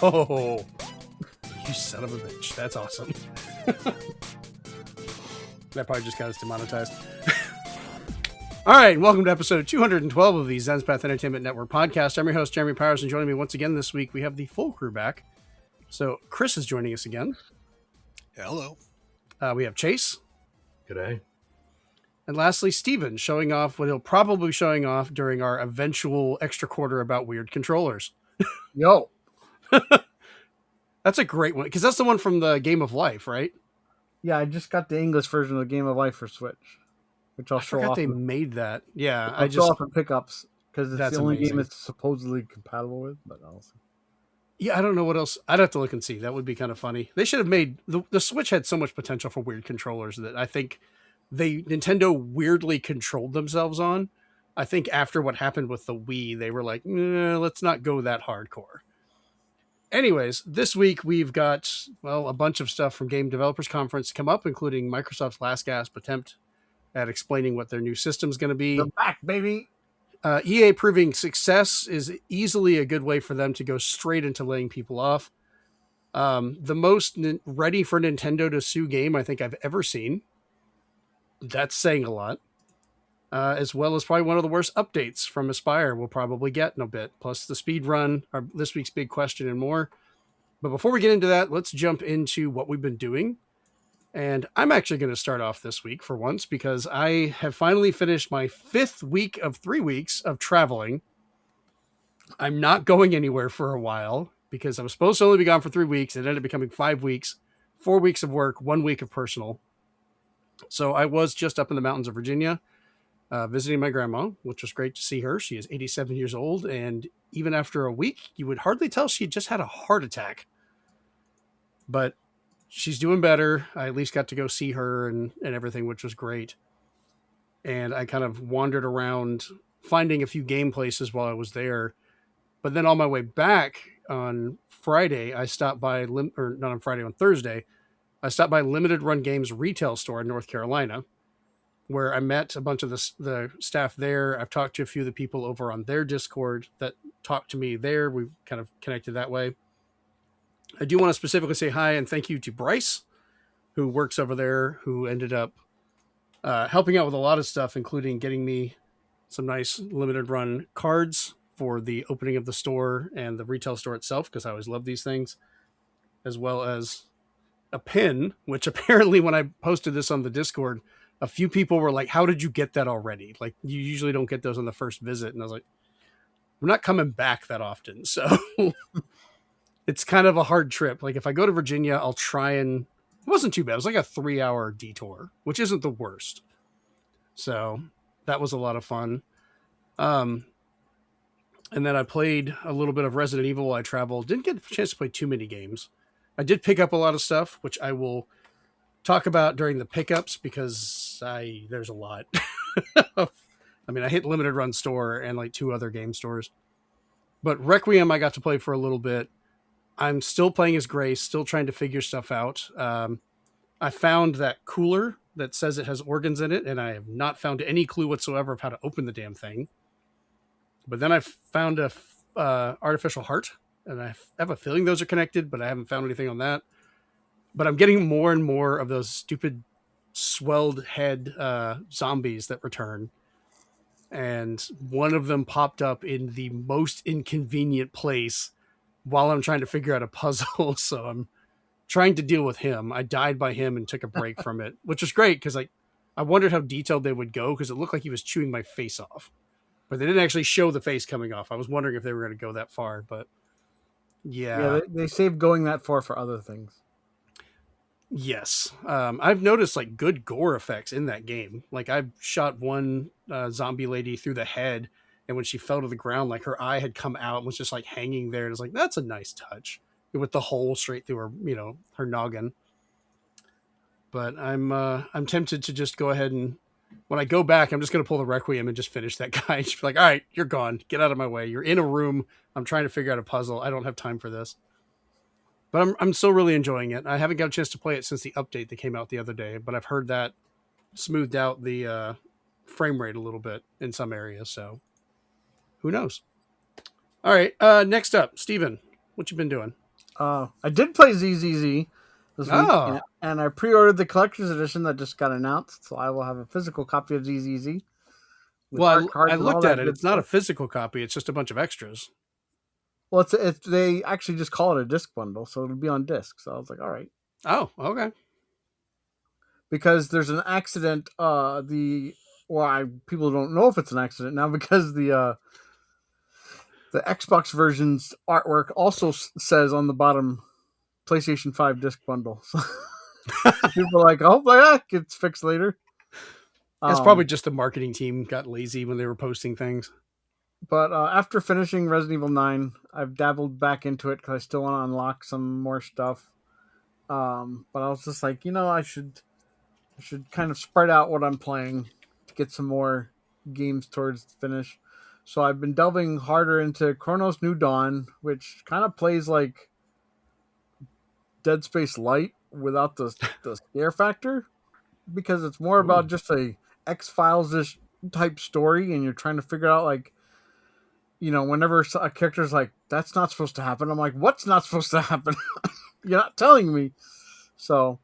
Oh, you son of a bitch. That's awesome. That probably just got us demonetized. All right, welcome to episode 212 of the Zenspath Entertainment Network Podcast. I'm your host, Jeremy Powers, and joining me once again this week, we have the full crew back. So Chris is joining us again. Hello. We have Chase. G'day. And lastly, Steven, showing off what he'll probably be showing off during our eventual extra quarter about weird controllers. Yo. That's a great one, because that's the one from the Game of Life, right? Yeah, I just got the English version of Game of Life for Switch, which I'll show off. I forgot they made that. Yeah, I'll show off in pickups because it's That's the only amazing. game it's supposedly compatible with. But I'll see. Yeah, I don't know what else. I'd have to look and see. That would be kind of funny. They should have made the Switch had so much potential for weird controllers that I think Nintendo weirdly controlled themselves on. I think after what happened with the Wii, they were like, let's not go that hardcore. Anyways, this week we've got, a bunch of stuff from Game Developers Conference come up, including Microsoft's last gasp attempt at explaining what their new system's going to be. They're back, baby. EA proving success is easily a good way for them to go straight into laying people off. The most ready for Nintendo to sue game I think I've ever seen. That's saying a lot. As well as probably one of the worst updates from Aspyr we'll probably get in a bit. Plus the speedrun, this week's big question and more. But before we get into that, let's jump into what we've been doing. And I'm actually going to start off this week for once because I have finally finished my 5th week of 3 weeks of traveling. I'm not going anywhere for a while because I was supposed to only be gone for 3 weeks. It ended up becoming 5 weeks, 4 weeks of work, 1 week of personal. So I was just up in the mountains of Virginia, visiting my grandma, which was great to see her. She is 87 years old. And even after a week, you would hardly tell she just had a heart attack. But she's doing better. I at least got to go see her and everything, which was great. And I kind of wandered around finding a few game places while I was there. But then on my way back on Friday, I stopped by, on Thursday, I stopped by Limited Run Games retail store in North Carolina, where I met a bunch of the staff there. I've talked to a few of the people over on their Discord that talked to me there. We kind of connected that way. I do want to specifically say hi and thank you to Bryce, who works over there, who ended up helping out with a lot of stuff, including getting me some nice limited run cards for the opening of the store and the retail store itself, because I always love these things, as well as a pin, which apparently when I posted this on the Discord, a few people were like, how did you get that already? Like, you usually don't get those on the first visit. And I was like, we're not coming back that often. So it's kind of a hard trip. Like if I go to Virginia, I'll try and it wasn't too bad. It was like a 3-hour detour, which isn't the worst. So that was a lot of fun. And then I played a little bit of Resident Evil while I traveled. Didn't get a chance to play too many games. I did pick up a lot of stuff, which I will talk about during the pickups because there's a lot. I mean, I hit Limited Run Store and like 2 other game stores. But Requiem I got to play for a little bit. I'm still playing as Grace, still trying to figure stuff out. I found that cooler that says it has organs in it, and I have not found any clue whatsoever of how to open the damn thing. But then I found a artificial heart, and I have a feeling those are connected, but I haven't found anything on that. But I'm getting more and more of those stupid swelled head zombies that return. And one of them popped up in the most inconvenient place while I'm trying to figure out a puzzle. So I'm trying to deal with him. I died by him and took a break from it, which was great because I wondered how detailed they would go because it looked like he was chewing my face off. But they didn't actually show the face coming off. I was wondering if they were going to go that far, but yeah. They saved going that far for other things. Yes. I've noticed like good gore effects in that game. Like I shot one zombie lady through the head, and when she fell to the ground, like her eye had come out and was just like hanging there. And it was like, that's a nice touch with the hole straight through her, her noggin. But I'm tempted to just go ahead and when I go back, I'm just going to pull the Requiem and just finish that guy. Just be like, all right, you're gone. Get out of my way. You're in a room. I'm trying to figure out a puzzle. I don't have time for this. But I'm still really enjoying it. I haven't got a chance to play it since the update that came out the other day, but I've heard that smoothed out the frame rate a little bit in some areas. So who knows? All right. Next up, Steven, what you been doing? I did play ZZZ this week, Oh, and I pre-ordered the collector's edition that just got announced. So I will have a physical copy of ZZZ with art well, I cards and all looked at that it. good It's not a stuff. physical copy. It's just a bunch of extras. Well, they actually just call it a disc bundle, so it'll be on disc. So I was like, all right, Oh, okay. because there's an accident. People don't know if it's an accident now because the Xbox version's artwork also says on the bottom PlayStation 5 disc bundle. So people are like, oh, that gets fixed later. It's probably Um, just the marketing team got lazy when they were posting things. but after finishing Resident Evil 9, I've dabbled back into it because I still want to unlock some more stuff. But I was just like, I should kind of spread out what I'm playing to get some more games towards the finish. So I've been delving harder into Chronos New Dawn, which kind of plays like Dead Space Light without the scare factor, because it's more Ooh. about just a X Files ish type story, and you're trying to figure out like, whenever a character's like, "That's not supposed to happen," I'm like, "What's not supposed to happen? You're not telling me." So,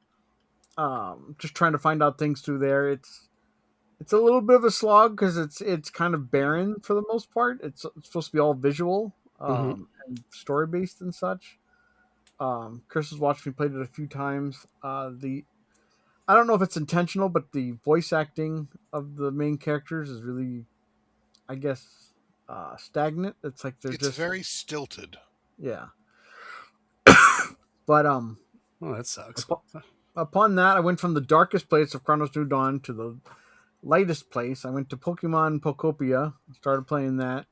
just trying to find out things through there. It's a little bit of a slog because it's kind of barren for the most part. It's supposed to be all visual, Mm-hmm. and story based and such. Chris has watched me played it a few times. The I don't know if it's intentional, but the voice acting of the main characters is really, I guess, stagnant. It's like they're It's just, very stilted. yeah. But Oh, that sucks. upon that, I went from the darkest place of Chronos New Dawn to the lightest place. I went to Pokemon Pokopia. Started playing that.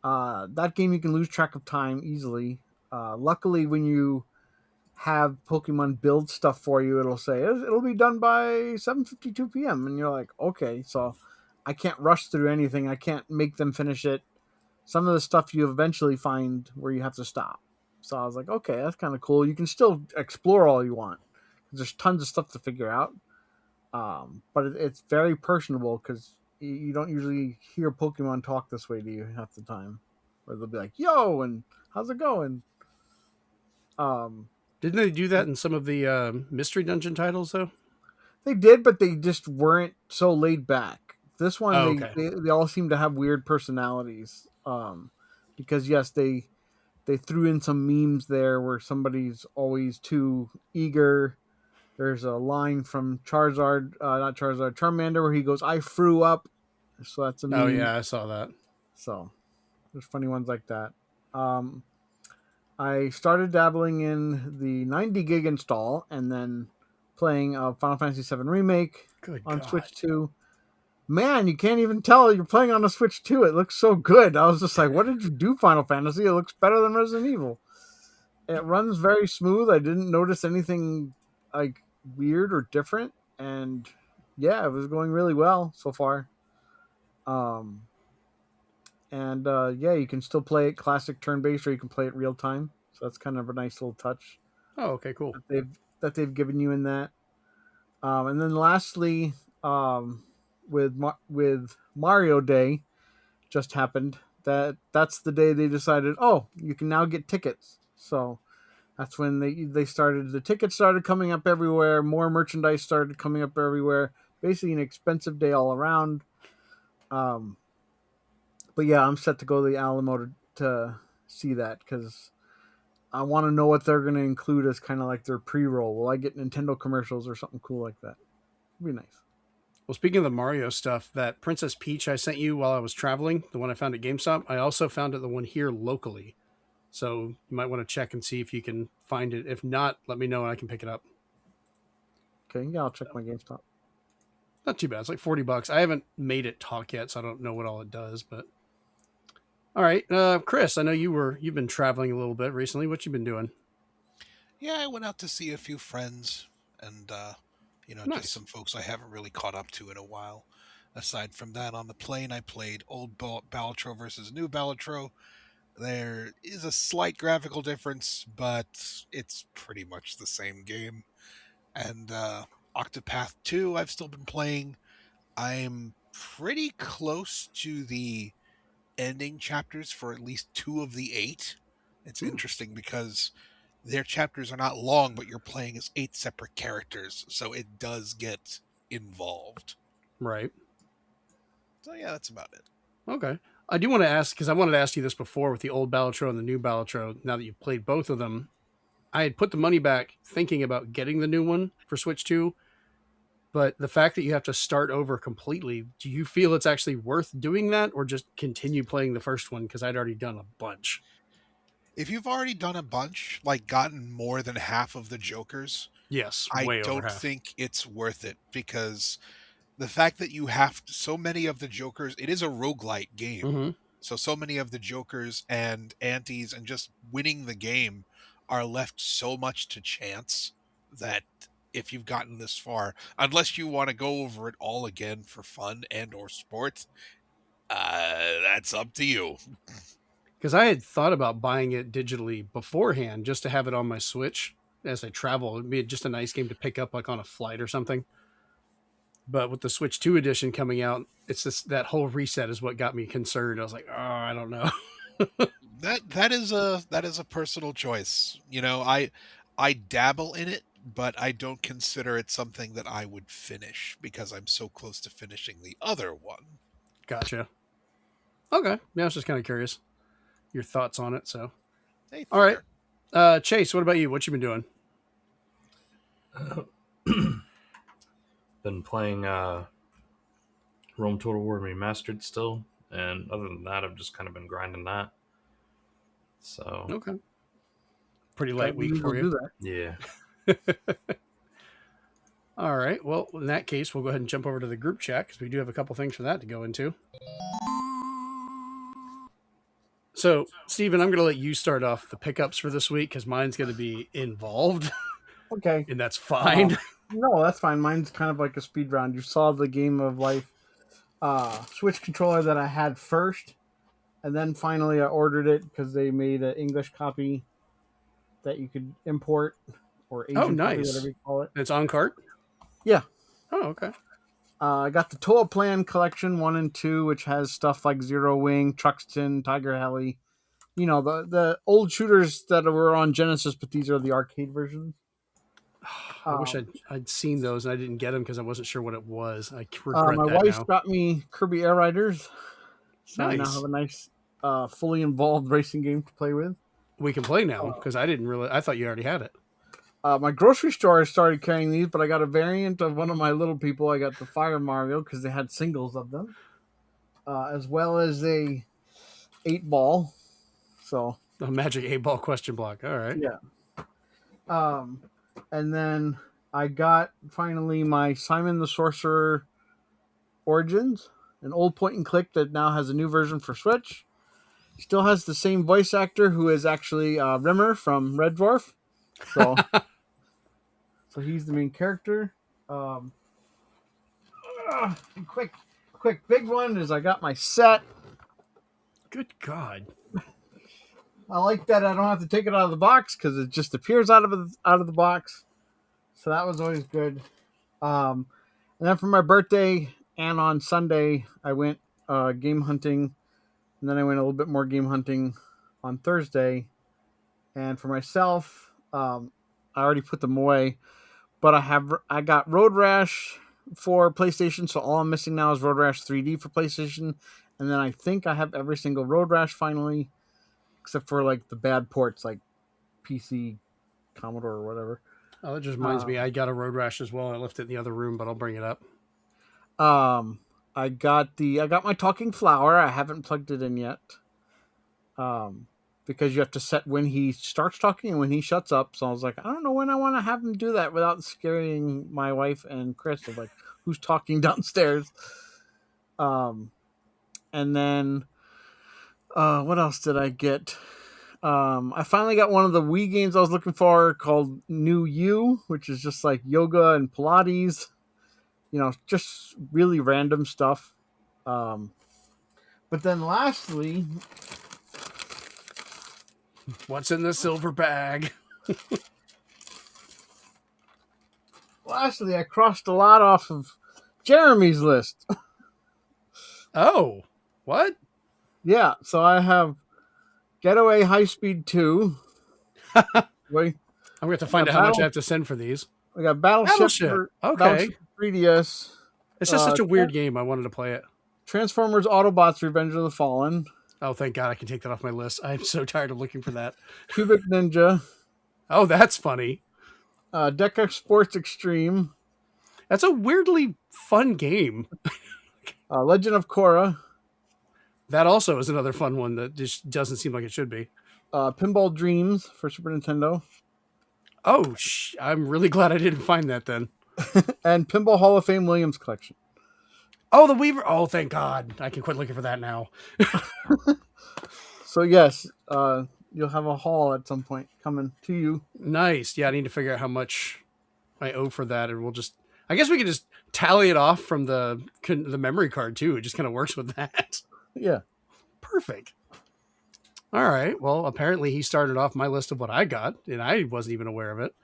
That game you can lose track of time easily. Luckily, when you have Pokemon build stuff for you, it'll say it'll be done by 7:52 p.m. and you're like, okay, so I can't rush through anything. I can't make them finish it. Some of the stuff you eventually find where you have to stop. So I was like, okay, that's kind of cool. You can still explore all you want. There's tons of stuff to figure out. But it's very personable because you don't usually hear Pokemon talk this way to you half the time, where they'll be like, "Yo," and "How's it going?" Um, Didn't they do that in some of the mystery dungeon titles though? they did, but they just weren't so laid back. This one, Oh, they okay. they, they all seem to have weird personalities. Because yes, they threw in some memes there where somebody's always too eager. There's a line from Charizard, not Charizard, Charmander, where he goes, "I threw up." So that's a Oh meme. yeah, I saw that. So there's funny ones like that. Um, I started dabbling in the 90 gig install and then playing Final Fantasy VII Remake Good on God. Switch 2. Man, you can't even tell you're playing on a Switch 2. It looks so good. I was just like, what did you do, Final Fantasy? It looks better than Resident Evil. It runs very smooth. I didn't notice anything like weird or different. And yeah, it was going really well so far. Um, and yeah, you can still play it classic turn based, or you can play it real time. So that's kind of a nice little touch Oh, okay, cool. that they've given you in that. And then lastly, um, with Mario Day just happened. That's the day they decided, oh, you can now get tickets. So that's when they started. The tickets started coming up everywhere. More merchandise started coming up everywhere. Basically, an expensive day all around. Um, but yeah, I'm set to go to the Alamo to see that because I want to know what they're going to include as kind of like their pre-roll. Will I get Nintendo commercials or something cool like that? It'd be nice. Well, speaking of the Mario stuff, that Princess Peach I sent you while I was traveling, the one I found at GameStop, I also found it the one here locally. So you might want to check and see if you can find it. If not, let me know and I can pick it up. Okay, yeah, I'll check my GameStop. Not too bad. It's like $40. I haven't made it talk yet, so I don't know what all it does. But all right, Chris, I know you've been traveling a little bit recently. What you been doing? Yeah, I went out to see a few friends and, just Nice. some folks I haven't really caught up to in a while. Aside from that, on the plane, I played old Balatro versus new Balatro. There is a slight graphical difference, but it's pretty much the same game. And Octopath 2, I've still been playing. I'm pretty close to the ending chapters for at least two of the eight. It's Hmm. interesting because their chapters are not long, but you're playing as 8 separate characters, so it does get involved. Right. So yeah, that's about it. Okay. I do want to ask, because I wanted to ask you this before with the old Balatro and the new Balatro. Now that you've played both of them, I had put the money back thinking about getting the new one for Switch 2, but the fact that you have to start over completely, do you feel it's actually worth doing that, or just continue playing the first one because I'd already done a bunch? If you've already done a bunch, like gotten more than half of the Jokers, Yes, I way over don't half. think it's worth it, because the fact that you have so many of the Jokers, it is a roguelite game. Mm-hmm. So many of the Jokers and antis and just winning the game are left so much to chance that if you've gotten this far, unless you want to go over it all again for fun and or sport, that's up to you. Because I had thought about buying it digitally beforehand just to have it on my Switch as I travel. It'd be just a nice game to pick up like on a flight or something. But with the Switch 2 edition coming out, it's just that whole reset is what got me concerned. I was like, oh, I don't know. That is a personal choice. You know, I dabble in it, but I don't consider it something that I would finish because I'm so close to finishing the other one. Gotcha. Okay. Yeah, I was just kind of curious your thoughts on it. So, Hey, all fair. right. Chase, what about you? What you been doing? Been playing Rome Total War Remastered still, and other than that, I've just kind of been grinding that. So Okay. Pretty light week for do you. that. yeah, All right. Well, in that case, we'll go ahead and jump over to the group chat because we do have a couple things for that to go into. So, Steven, I'm going to let you start off the pickups for this week because mine's going to be involved, Okay. and that's fine. No, that's fine. Mine's kind of like a speed round. You saw the Game of Life Switch controller that I had first, and then finally I ordered it because they made an English copy that you could import, or Asian copy, nice. whatever you call it. It's on cart? Yeah. Oh, okay. I got the Toa Plan Collection 1 and 2, which has stuff like Zero Wing, Truxton, Tiger Heli. You know, the old shooters that were on Genesis, but these are the arcade versions. I wish I'd seen those and I didn't get them because I wasn't sure what it was. I regret my that wife now. got me Kirby Air Riders. So I now Nice. have a nice, fully involved racing game to play with. We can play now because I thought you already had it. My grocery store started carrying these, but I got a variant of one of my little people. I got the Fire Mario because they had singles of them, as well as a 8-ball. So A Magic 8-ball question block. All right. yeah. And then I got finally my Simon the Sorcerer Origins, an old point and click that now has a new version for Switch. Still has the same voice actor who is actually Rimmer from Red Dwarf. So, so he's the main character. Quick, big one is I got my set. Good God. I like that I don't have to take it out of the box because it just appears out of the box. So that was always good. And then for my birthday and on Sunday, I went game hunting. And then I went a little bit more game hunting on Thursday. And for myself, I already put them away. But I got Road Rash for PlayStation. So all I'm missing now is Road Rash 3D for PlayStation. And then I think I have every single Road Rash finally. Except for like the bad ports like PC, Commodore, or whatever. Oh, that just reminds me. I got a Road Rash as well. I left it in the other room, but I'll bring it up. I got my Talking Flower. I haven't plugged it in yet. Because you have to set when he starts talking and when he shuts up. So I was like, I don't know when I want to have him do that without scaring my wife and Chris of like who's talking downstairs. And then what else did I get? I finally got one of the Wii games I was looking for called New You, which is just like yoga and Pilates. You know, just really random stuff. But then lastly... What's in the silver bag? Lastly, I crossed a lot off of Jeremy's list. Oh, what? Yeah, so I have Getaway High Speed 2, Wait, I'm going to find out how much I have to send for these. We got Battleship. Okay. Battleship 3DS. It's just such a weird game. I wanted to play it. Transformers Autobots Revenge of the Fallen. Oh, thank God I can take that off my list. I'm so tired of looking for that. Cubic Ninja. Oh, that's funny. Deca Sports Extreme. That's a weirdly fun game. Legend of Korra. That also is another fun one that just doesn't seem like it should be. Pinball Dreams for Super Nintendo. Oh, I'm really glad I didn't find that then. And Pinball Hall of Fame Williams Collection. Oh, the Weaver. Oh, thank God. I can quit looking for that now. So, yes, you'll have a haul at some point coming to you. Nice. Yeah, I need to figure out how much I owe for that, and we'll just... I guess we can just tally it off from the memory card, too. It just kind of works with that. Yeah. Perfect. All right. Well, apparently he started off my list of what I got, and I wasn't even aware of it.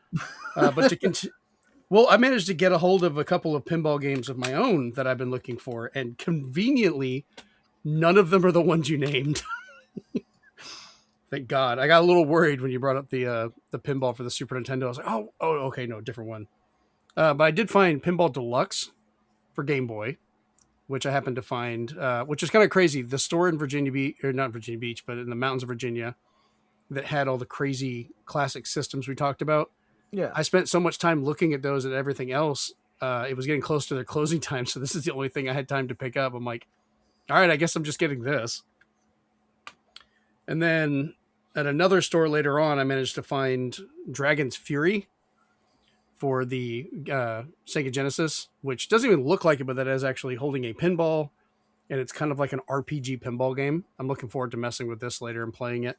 But to continue... Well, I managed to get a hold of a couple of pinball games of my own that I've been looking for, and conveniently, none of them are the ones you named. Thank God. I got a little worried when you brought up the pinball for the Super Nintendo. I was like, oh, okay, no, different one. But I did find Pinball Deluxe for Game Boy, which I happened to find, which is kind of crazy. The store in Virginia Beach, or not Virginia Beach, but in the mountains of Virginia, that had all the crazy classic systems we talked about. Yeah. I spent so much time looking at those and everything else. It was getting close to their closing time, so this is the only thing I had time to pick up. I'm like, all right, I guess I'm just getting this. And then at another store later on, I managed to find Dragon's Fury for the Sega Genesis, which doesn't even look like it, but that is actually holding a pinball, and it's kind of like an RPG pinball game. I'm looking forward to messing with this later and playing it.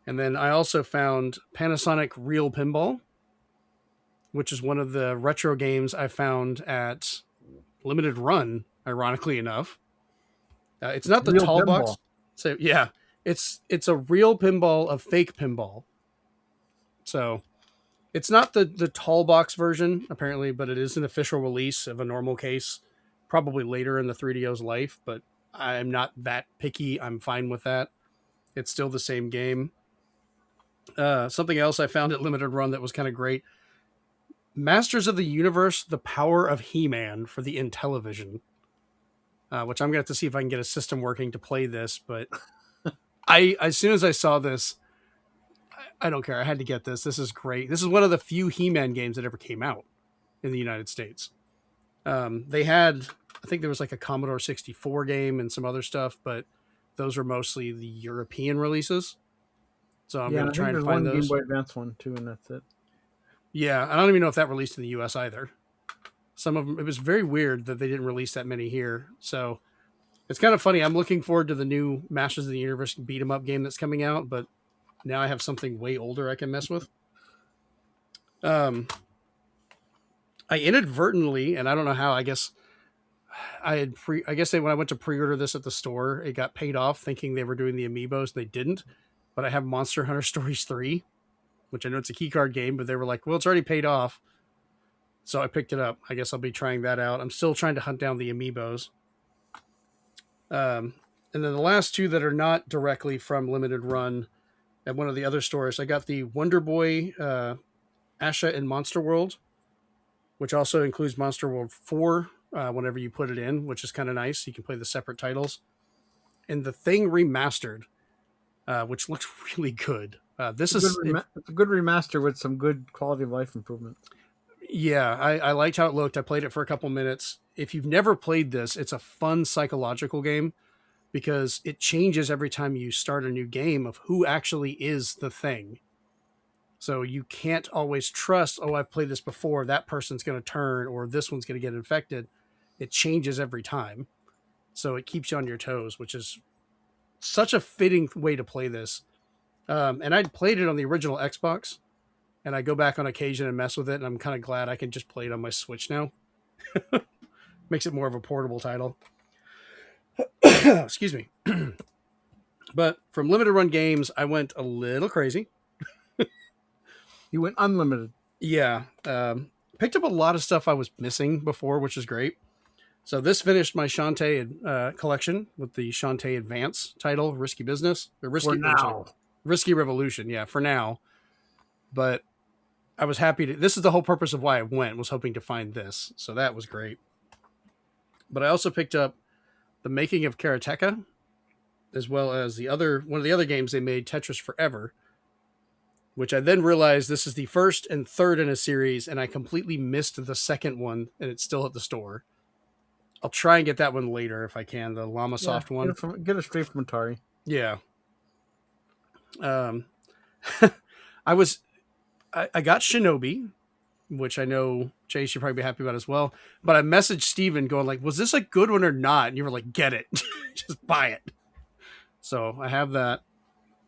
And then I also found Panasonic Real Pinball, which is one of the retro games I found at Limited Run, ironically enough. It's not the Real tall pinball. box. So yeah, it's a real pinball of fake pinball. So it's not the tall box version, apparently, but it is an official release of a normal case, probably later in the 3DO's life, but I'm not that picky. I'm fine with that. It's still the same game. Something else I found at Limited Run that was kind of great. Masters of the Universe, The Power of He-Man for the Intellivision, which I'm going to have to see if I can get a system working to play this. But as soon as I saw this, I don't care. I had to get this. This is great. This is one of the few He-Man games that ever came out in the United States. They had, I think there was like a Commodore 64 game and some other stuff, but those were mostly the European releases. So I'm going to try and find those. Game Boy Advance one too, and that's it. Yeah, I don't even know if that released in the US either. Some of them, it was very weird that they didn't release that many here. So it's kind of funny. I'm looking forward to the new Masters of the Universe beat 'em up game that's coming out, but now I have something way older I can mess with. I inadvertently, and I don't know how, I guess when I went to pre-order this at the store, it got paid off thinking they were doing the amiibos. They didn't, but I have Monster Hunter Stories 3, which I know it's a keycard game, but they were like, well, it's already paid off. So I picked it up. I guess I'll be trying that out. I'm still trying to hunt down the amiibos. And then the last two that are not directly from Limited Run at one of the other stores, I got the Wonder Boy Asha in Monster World, which also includes Monster World 4 whenever you put it in, which is kind of nice. You can play the separate titles. And the Thing Remastered, which looks really good. It's a good remaster with some good quality of life improvements. Yeah, I liked how it looked. I played it for a couple minutes. If you've never played this, it's a fun psychological game because it changes every time you start a new game of who actually is the thing. So you can't always trust, oh, I've played this before, that person's going to turn, or this one's going to get infected. It changes every time. So it keeps you on your toes, which is such a fitting way to play this. And I'd played it on the original Xbox, and I go back on occasion and mess with it, and I'm kind of glad I can just play it on my Switch now. Makes it more of a portable title. Excuse me. But from Limited Run Games, I went a little crazy. You went unlimited. Yeah. Picked up a lot of stuff I was missing before, which is great. So this finished my Shantae collection with the Shantae Advance title, Risky Business. Risky Revolution, yeah, for now. but I was happy to. This is the whole purpose of why I went, was hoping to find this. So that was great. But I also picked up The Making of Karateka, as well as one of the other games they made, Tetris Forever, which I then realized this is the first and third in a series, and I completely missed the second one, and it's still at the store. I'll try and get that one later if I can, the Llama Soft one. Get it straight from Atari. Yeah. I got Shinobi, which I know Chase you'd probably be happy about as well. But I messaged Steven going like, was this a good one or not? And you were like, get it. Just buy it. So I have that.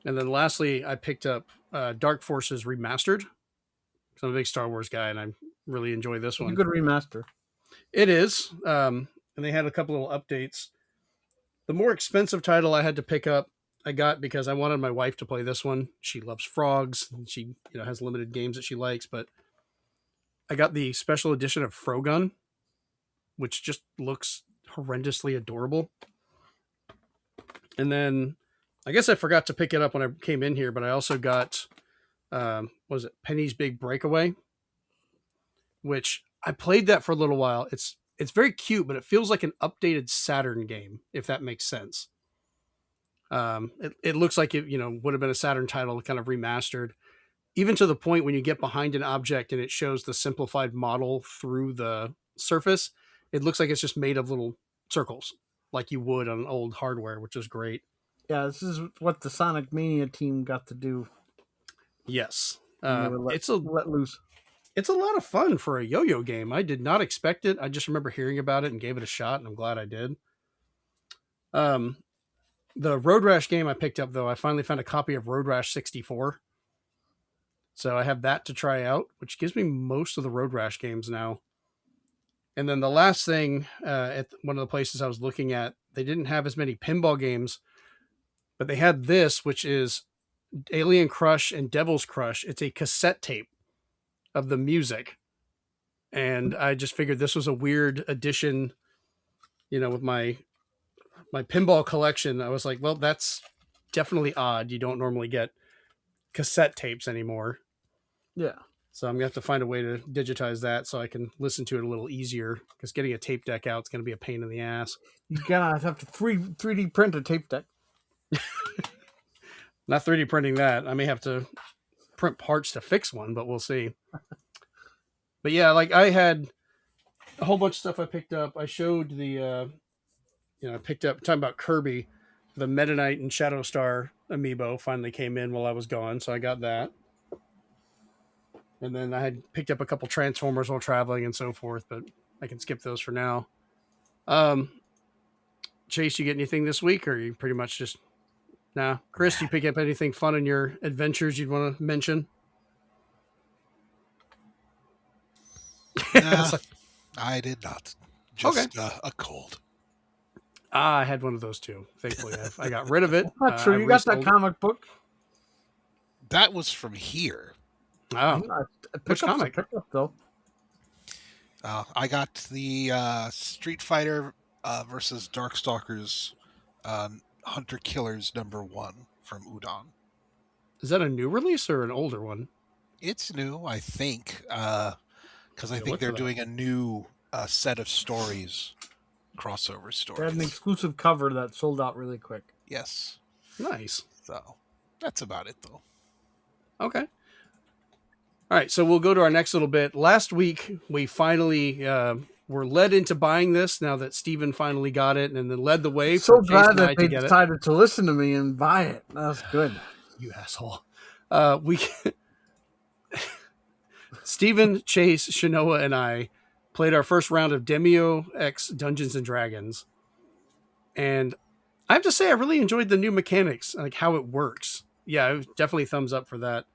And then lastly, I picked up Dark Forces Remastered. So I'm a big Star Wars guy, and I really enjoy this one. It's a good remaster. It is. And they had a couple little updates. The more expensive title I had to pick up, I got because I wanted my wife to play this one. She loves frogs. And she has limited games that she likes, but I got the special edition of Frogun, which just looks horrendously adorable. And then I guess I forgot to pick it up when I came in here, but I also got, Penny's Big Breakaway, which I played that for a little while. It's very cute, but it feels like an updated Saturn game, if that makes sense. It looks like it, would have been a Saturn title kind of remastered, even to the point when you get behind an object and it shows the simplified model through the surface, it looks like it's just made of little circles like you would on old hardware, which is great. Yeah, this is what the Sonic Mania team got to do. Yes. Let loose. It's a lot of fun for a yo-yo game. I did not expect it. I just remember hearing about it and gave it a shot, and I'm glad I did. The Road Rash game I picked up, though, I finally found a copy of Road Rash 64. So I have that to try out, which gives me most of the Road Rash games now. And then the last thing, at one of the places I was looking at, they didn't have as many pinball games, but they had this, which is Alien Crush and Devil's Crush. It's a cassette tape of the music. And I just figured this was a weird addition, with my pinball collection. I was like, well, that's definitely odd. You don't normally get cassette tapes anymore. Yeah. So I'm going to have to find a way to digitize that so I can listen to it a little easier, because getting a tape deck out is going to be a pain in the ass. You're going to have to 3D print a tape deck. Not 3D printing that. I may have to print parts to fix one, but we'll see. But yeah, like I had a whole bunch of stuff I picked up. I showed the, I picked up, talking about Kirby, the Meta Knight and Shadowstar amiibo finally came in while I was gone, so I got that. And then I had picked up a couple Transformers while traveling and so forth, but I can skip those for now. Chase, you get anything this week, or are you pretty much just... Nah. Chris, you pick up anything fun in your adventures you'd want to mention? Nah, I did not. Just a cold. I had one of those too. Thankfully, I got rid of it. Not true. You got that comic book. That was from here. Oh, Which comic? Though. I got the Street Fighter versus Darkstalkers Hunter Killers #1 from Udon. Is that a new release or an older one? It's new, I think, because I think they're doing a new set of stories, crossover stories. They had an exclusive cover that sold out really quick. Yes. Nice. So that's about it, though. Okay. All right, so we'll go to our next little bit. Last week, we finally were led into buying this now that Steven finally got it and then led the way. So glad that they decided to listen to me and buy it. That's good. You asshole. Steven, Chase, Shinoa, and I played our first round of Demeo X Dungeons and Dragons. And I have to say, I really enjoyed the new mechanics, like how it works. Yeah, definitely thumbs up for that.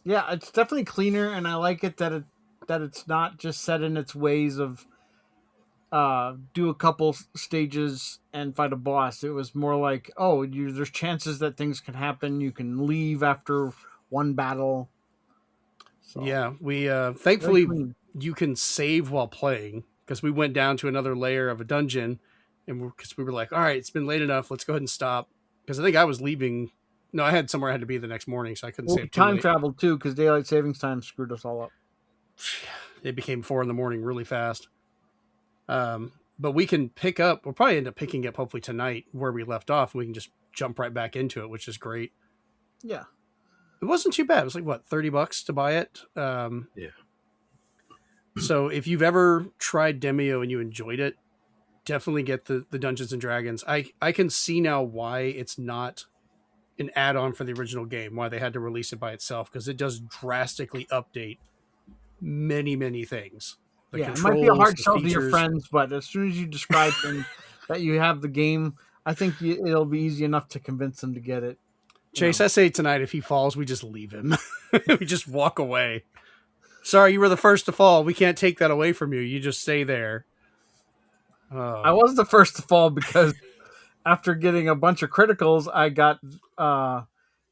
Yeah, it's definitely cleaner, and I like it that it's not just set in its ways of do a couple stages and fight a boss. It was more like, there's chances that things can happen. You can leave after one battle. So, yeah, we thankfully you can save while playing, because we went down to another layer of a dungeon, and because we were like, all right, it's been late enough, let's go ahead and stop. Because I think I was leaving No, I had somewhere I had to be the next morning, so I couldn't Well, stay we up too time late. traveled too because daylight savings time screwed us all up. It became 4 a.m. really fast. But we can pick up. We'll probably end up picking up hopefully tonight where we left off. And we can just jump right back into it, which is great. Yeah. It wasn't too bad. It was like what, $30 to buy it. Yeah. So if you've ever tried Demeo and you enjoyed it, definitely get the Dungeons and Dragons. I can see now why it's not an add-on for the original game, why they had to release it by itself, because it does drastically update many things. The It might be a hard the sell to your features. friends, but as soon as you describe them that you have the game, I think it'll be easy enough to convince them to get it. Chase, I say tonight, if he falls, we just leave him. We just walk away. Sorry, you were the first to fall. We can't take that away from you. You just stay there. I was the first to fall because after getting a bunch of criticals, I got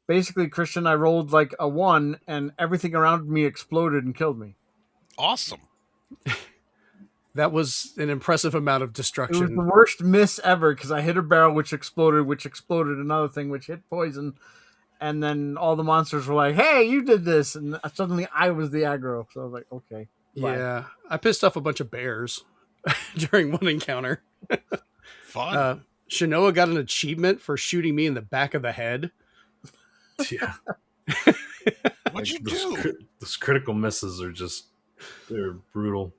basically, Christian, I rolled like a 1 and everything around me exploded and killed me. Awesome. That was an impressive amount of It was destruction. the worst miss ever because I hit a barrel which exploded another thing which hit poison, and then all the monsters were like, "Hey, you did this!" And suddenly I was the aggro. So I was like, "Okay." Bye. Yeah, I pissed off a bunch of bears during one encounter. Fun. Shanoa got an achievement for shooting me in the back of the head. Yeah. What'd you those do? Those critical misses are they're brutal.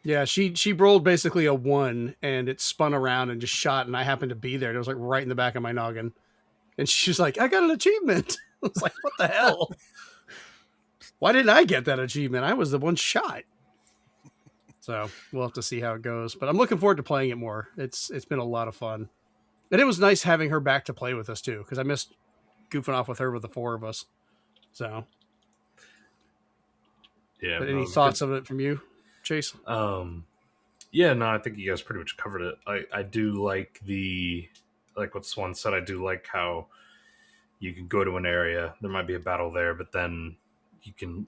Yeah, she rolled basically a 1 and it spun around and just shot, and I happened to be there. It was like right in the back of my noggin. And she's like, I got an achievement. I was like, what the hell? Why didn't I get that achievement? I was the one shot. So we'll have to see how it goes. But I'm looking forward to playing it more. It's been a lot of fun. And it was nice having her back to play with us too, because I missed goofing off with her with the 4 of us. So Yeah. but any thoughts of it from you, Chase? Yeah, no, I think you guys pretty much covered it. I do like like what Swan said, I do like how you can go to an area, there might be a battle there, but then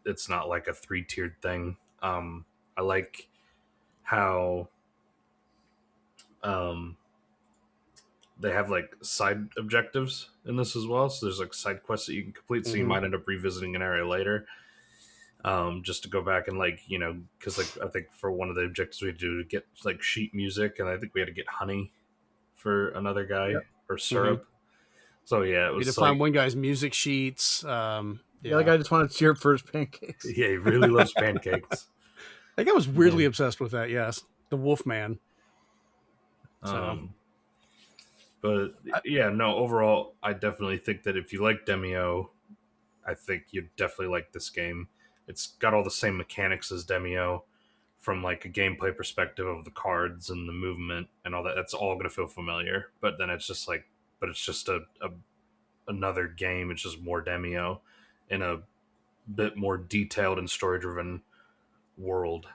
it's not like a 3-tiered thing. I like how they have like side objectives in this as well. So there's like side quests that you can complete. So you might end up revisiting an area later, just to go back and like, because like I think for one of the objectives we had to do to get like sheet music, and I think we had to get honey for another guy or syrup. So yeah, it was you had to find one guy's music sheets. The other guy just wanted syrup for his pancakes. Yeah, he really loves pancakes. I think I was weirdly obsessed with that. Yes, the Wolfman. But yeah, no, overall, I definitely think that if you like Demeo, I think you'd definitely like this game. It's got all the same mechanics as Demeo from like a gameplay perspective of the cards and the movement and all that. That's all going to feel familiar. But then it's just it's just another game. It's just more Demeo in a bit more detailed and story-driven world.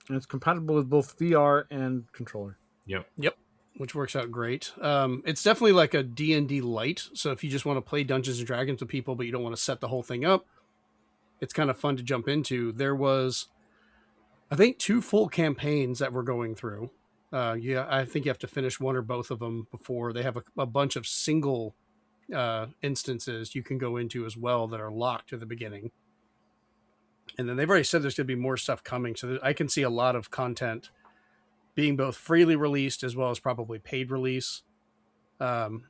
And it's compatible with both VR and controller. Yep. Which works out great. It's definitely like a D&D light. So if you just want to play Dungeons and Dragons with people, but you don't want to set the whole thing up, it's kind of fun to jump into. There was, I think, 2 full campaigns that we're going through. I think you have to finish one or both of them before they have a bunch of single instances you can go into as well that are locked at the beginning. And then they've already said there's going to be more stuff coming. So I can see a lot of content being both freely released as well as probably paid release. When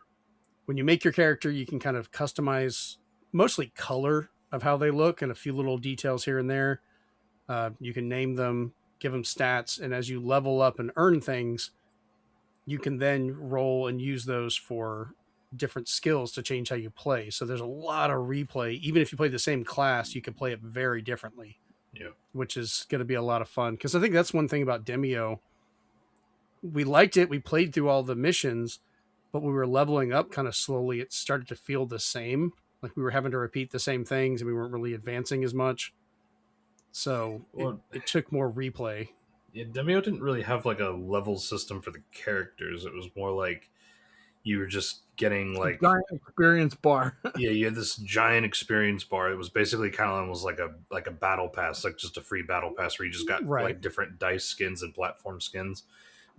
you make your character, you can kind of customize mostly color of how they look and a few little details here and there. You can name them, give them stats, and as you level up and earn things, you can then roll and use those for different skills to change how you play. So there's a lot of replay. Even if you play the same class, you can play it very differently. Yeah. Which is going to be a lot of fun. Because I think that's one thing about Demeo. We liked it. We played through all the missions, but we were leveling up kind of slowly. It started to feel the same. Like we were having to repeat the same things and we weren't really advancing as much. So it took more replay. Yeah, Demeo didn't really have like a level system for the characters. It was more like you were just getting like giant experience bar. Yeah, you had this giant experience bar. It was basically kind of almost like a battle pass, like just a free battle pass where you just got like different dice skins and platform skins,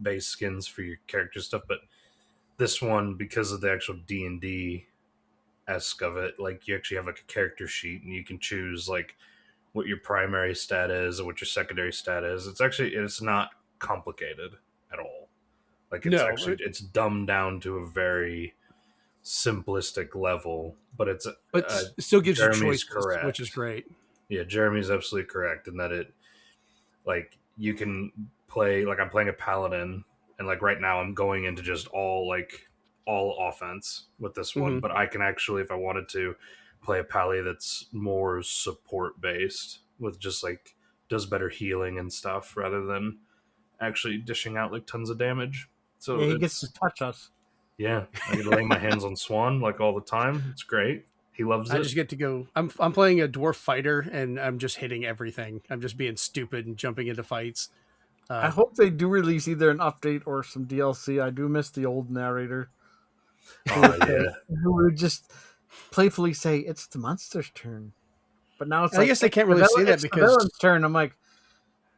base skins for your character stuff. But this one, because of the actual D&D esque of it. Like you actually have like a character sheet, and you can choose like what your primary stat is and what your secondary stat is. It's not complicated at all. Like it's dumbed down to a very simplistic level, but it still gives Jeremy's you choices, correct. which is great. Yeah, Jeremy's absolutely correct in that it, like, you can play, like, I'm playing a paladin, and like right now I'm going into just all offense with this one, but I can actually, if I wanted to, play a pally that's more support based with just like does better healing and stuff rather than actually dishing out like tons of damage. So yeah, he gets to touch us. Yeah, I get to lay my hands on Swan like all the time. It's great. He loves it. I just get to go. I'm playing a dwarf fighter, and I'm just hitting everything. I'm just being stupid and jumping into fights. I hope they do release either an update or some DLC. I do miss the old narrator. Who would just playfully say, "It's the monster's turn," but now it's. I guess they can't really say that because the villain's turn. I'm like,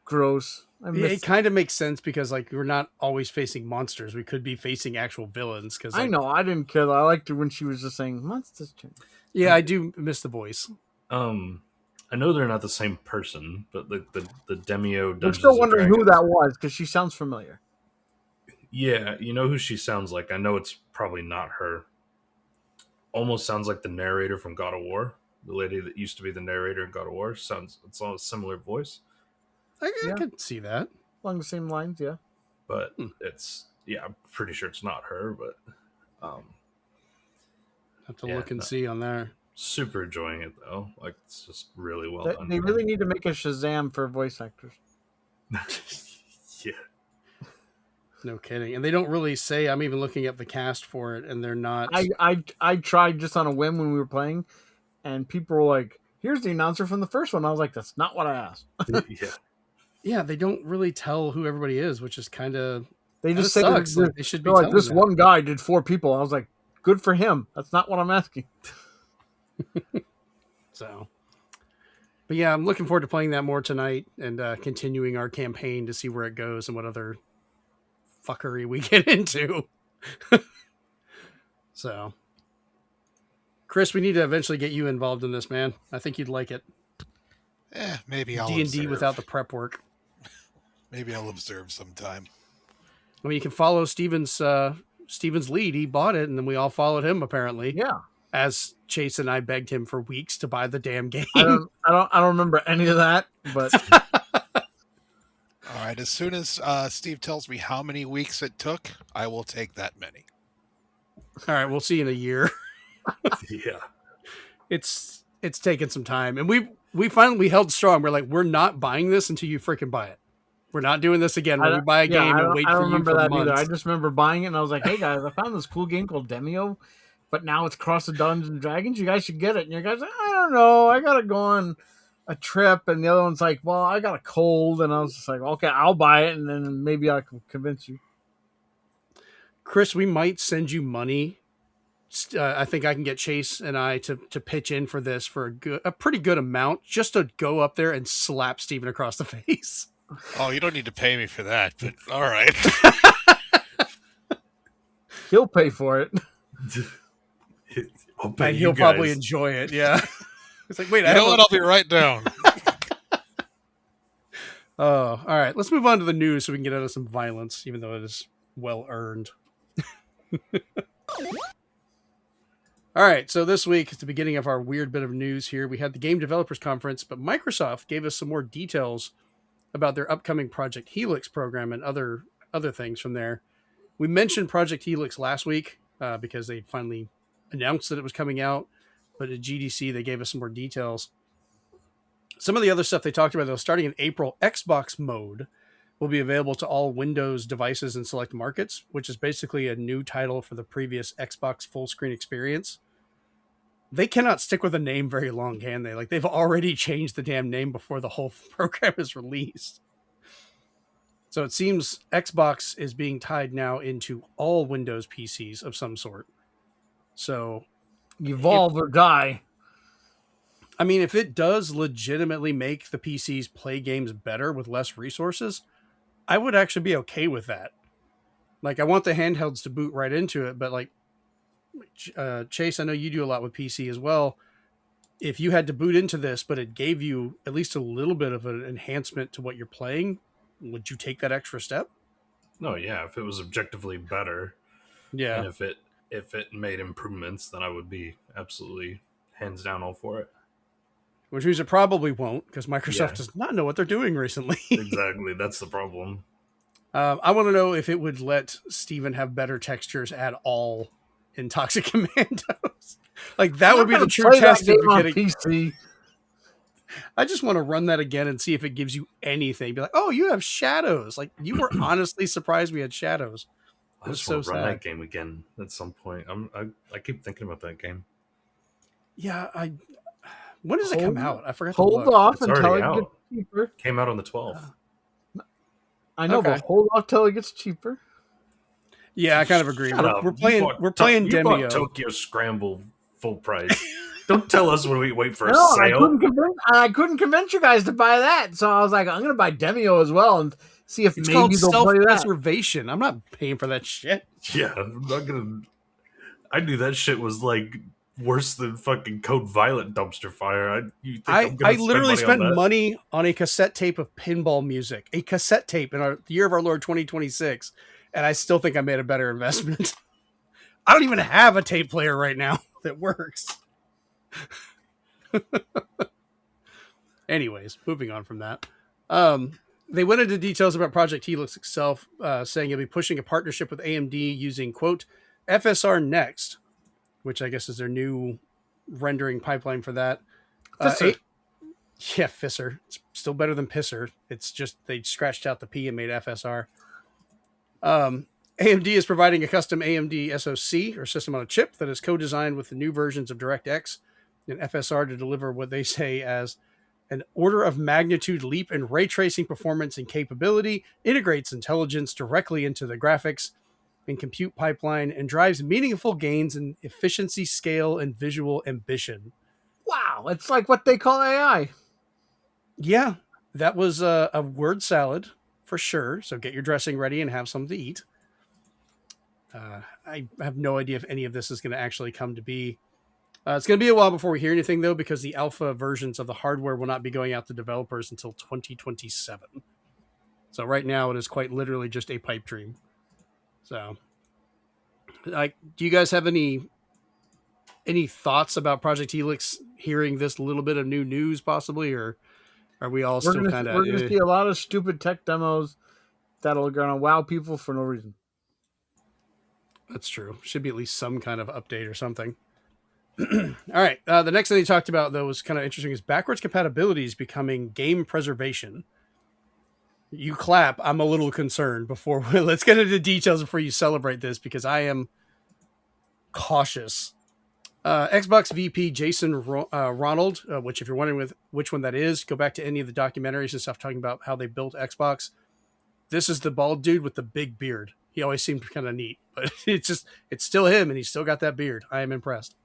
gross. It kind of makes sense because like we're not always facing monsters. We could be facing actual villains. Because I know I didn't care. I liked it when she was just saying monster's turn. Yeah, I do miss the voice. I know they're not the same person, but the Demeo. I'm still wondering who that was because she sounds familiar. Yeah, you know who she sounds like. I know it's probably not her. Almost sounds like the narrator from God of War. The lady that used to be the narrator in God of War. It's all a similar voice. I could see that. Along the same lines, yeah. But I'm pretty sure it's not her, but have to look and see on there. Super enjoying it though. Like it's just really well done. They really need to make a Shazam for voice actors. Yeah. No kidding. And they don't really say. I'm even looking at the cast for it, and they're not. I tried just on a whim when we were playing, and people were like, "Here's the announcer from the first one." I was like, "That's not what I asked." Yeah, they don't really tell who everybody is, which is kind of. They just say like they should be like this that. One guy did 4 people. I was like, "Good for him." That's not what I'm asking. So, but yeah, I'm looking forward to playing that more tonight and continuing our campaign to see where it goes and what other fuckery we get into. So, Chris, we need to eventually get you involved in this, man. I think you'd like it. Maybe I'll D&D without the prep work. Maybe I'll observe sometime. I mean, you can follow Steven's lead. He bought it, and then we all followed him. Apparently, yeah. As Chase and I begged him for weeks to buy the damn game. I don't remember any of that, but all right. As soon as Steve tells me how many weeks it took, I will take that many. All right, we'll see you in a year. Yeah, it's taken some time, and we finally held strong. We're like, we're not buying this until you freaking buy it. We're not doing this again when we buy a game and wait for you for months. I don't remember that either. I just remember buying it, and I was like, "Hey guys, I found this cool game called Demeo, but now it's Cross the Dungeons and Dragons. You guys should get it." And you guys, like, "I don't know. I gotta go on a trip." And the other one's like, "Well, I got a cold," and I was just like, "Okay, I'll buy it, and then maybe I can convince you." Chris, we might send you money. I think I can get Chase and I to pitch in for this for a pretty good amount, just to go up there and slap Steven across the face. Oh, you don't need to pay me for that, but all right. He'll pay for it. And he'll probably enjoy it, yeah. It's like, wait, you know what? I'll be right down. Oh, all right. Let's move on to the news so we can get out of some violence, even though it is well earned. All right, so this week, it's the beginning of our weird bit of news here. We had the Game Developers Conference, but Microsoft gave us some more details about their upcoming Project Helix program and other things from there. We mentioned Project Helix last week because they finally announced that it was coming out, but at GDC, they gave us some more details. Some of the other stuff they talked about, though, starting in April, Xbox Mode will be available to all Windows devices in select markets, which is basically a new title for the previous Xbox full screen experience. They cannot stick with a name very long, can they? Like, they've already changed the damn name before the whole program is released. So it seems Xbox is being tied now into all Windows PCs of some sort. So evolve or die. I mean, if it does legitimately make the PCs play games better with less resources, I would actually be okay with that. Like, I want the handhelds to boot right into it, but like, Chase, I know you do a lot with PC as well. If you had to boot into this, but it gave you at least a little bit of an enhancement to what you're playing, would you take that extra step? No, yeah, if it was objectively better, Yeah. and if it made improvements, then I would be absolutely hands down all for it. Which means it probably won't, because Microsoft Yeah. does not know what they're doing recently. Exactly, that's the problem. I want to know if it would let Steven have better textures at all in Toxic Commandos. Like that would be the true test of getting PC. I just want to run that again and see if it gives you anything. Be like, oh, you have shadows. Like you were honestly surprised we had shadows. I just want to run that game again at some point. I keep thinking about that game. Yeah, when does it come out? I forgot. Hold off It's until already it out. gets cheaper. Came out on the 12th. I know, Okay. but hold off till it gets cheaper. Yeah, I kind of agree. Shut up. We're playing You Demeo. bought Tokyo Scramble full price. Don't tell us when we wait for a No, sale. I couldn't convince you guys to buy that, so I was like, I'm going to buy Demeo as well and see if It's maybe called they'll play that. self-preservation. I'm not paying for that shit. Yeah, I'm not gonna. I knew that shit was like worse than fucking Code Violet dumpster fire. I literally spent money. money on a cassette tape of pinball music, a cassette tape in the year of our Lord 2026, and I still think I made a better investment. I don't even have a tape player right now that works. Anyways, moving on from that. They went into details about Project Helix itself, saying it'll be pushing a partnership with AMD using, quote, FSR Next, which I guess is their new rendering pipeline for that. Fisser. It's still better than Pisser. It's just they scratched out the P and made FSR. AMD is providing a custom AMD SoC, or system on a chip, that is co-designed with the new versions of DirectX and FSR to deliver what they say as an order of magnitude leap in ray tracing performance and capability, integrates intelligence directly into the graphics and compute pipeline, and drives meaningful gains in efficiency, scale, and visual ambition. Wow, it's like what they call AI. Yeah, that was a word salad for sure. So get your dressing ready and have something to eat. I have no idea if any of this is going to actually come to be. It's going to be a while before we hear anything, though, because the alpha versions of the hardware will not be going out to developers until 2027. So right now, it is quite literally just a pipe dream. So, do you guys have any thoughts about Project Helix? Hearing this little bit of new news, possibly, or are we all still kind of? We're going to see a lot of stupid tech demos that'll going to wow people for no reason. That's true. Should be at least some kind of update or something. All right. The next thing they talked about, though, was kind of interesting, is backwards compatibility is becoming game preservation. You clap. I'm a little concerned before. Let's get into details before you celebrate this, because I am cautious. Xbox VP Jason Ronald, which if you're wondering which one that is, go back to any of the documentaries and stuff talking about how they built Xbox. This is the bald dude with the big beard. He always seemed kind of neat, but it's still him, and he's still got that beard. I am impressed.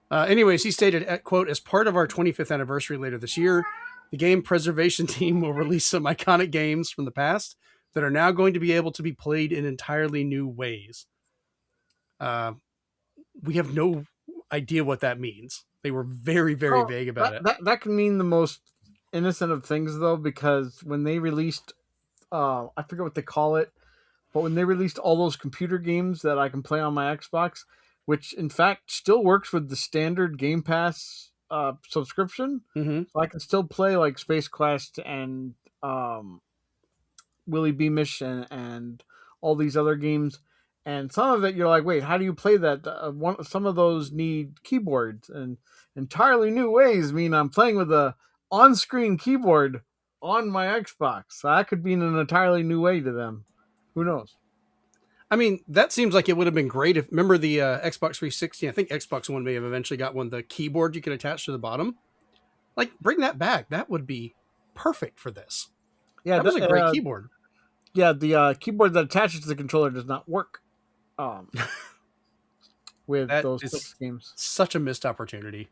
Anyways, he stated, quote, as part of our 25th anniversary later this year, the game preservation team will release some iconic games from the past that are now going to be able to be played in entirely new ways. We have no idea what that means. They were very, very vague about it. That can mean the most innocent of things, though, because when they released, I forget what they call it, but when they released all those computer games that I can play on my Xbox, which in fact still works with the standard Game Pass subscription, so I can still play like Space Quest and Willy Beamish and all these other games. And some of it, you're like, wait, how do you play that? Some of those need keyboards, and entirely new ways mean I'm playing with a on-screen keyboard on my Xbox. So that could mean an entirely new way to them. Who knows? I mean, that seems like it would have been great if, remember the Xbox 360? I think Xbox One may have eventually got one, the keyboard you could attach to the bottom. Like, bring that back. That would be perfect for this. Yeah, that was a great keyboard. Yeah, the keyboard that attaches to the controller does not work with those 6 games. Such a missed opportunity.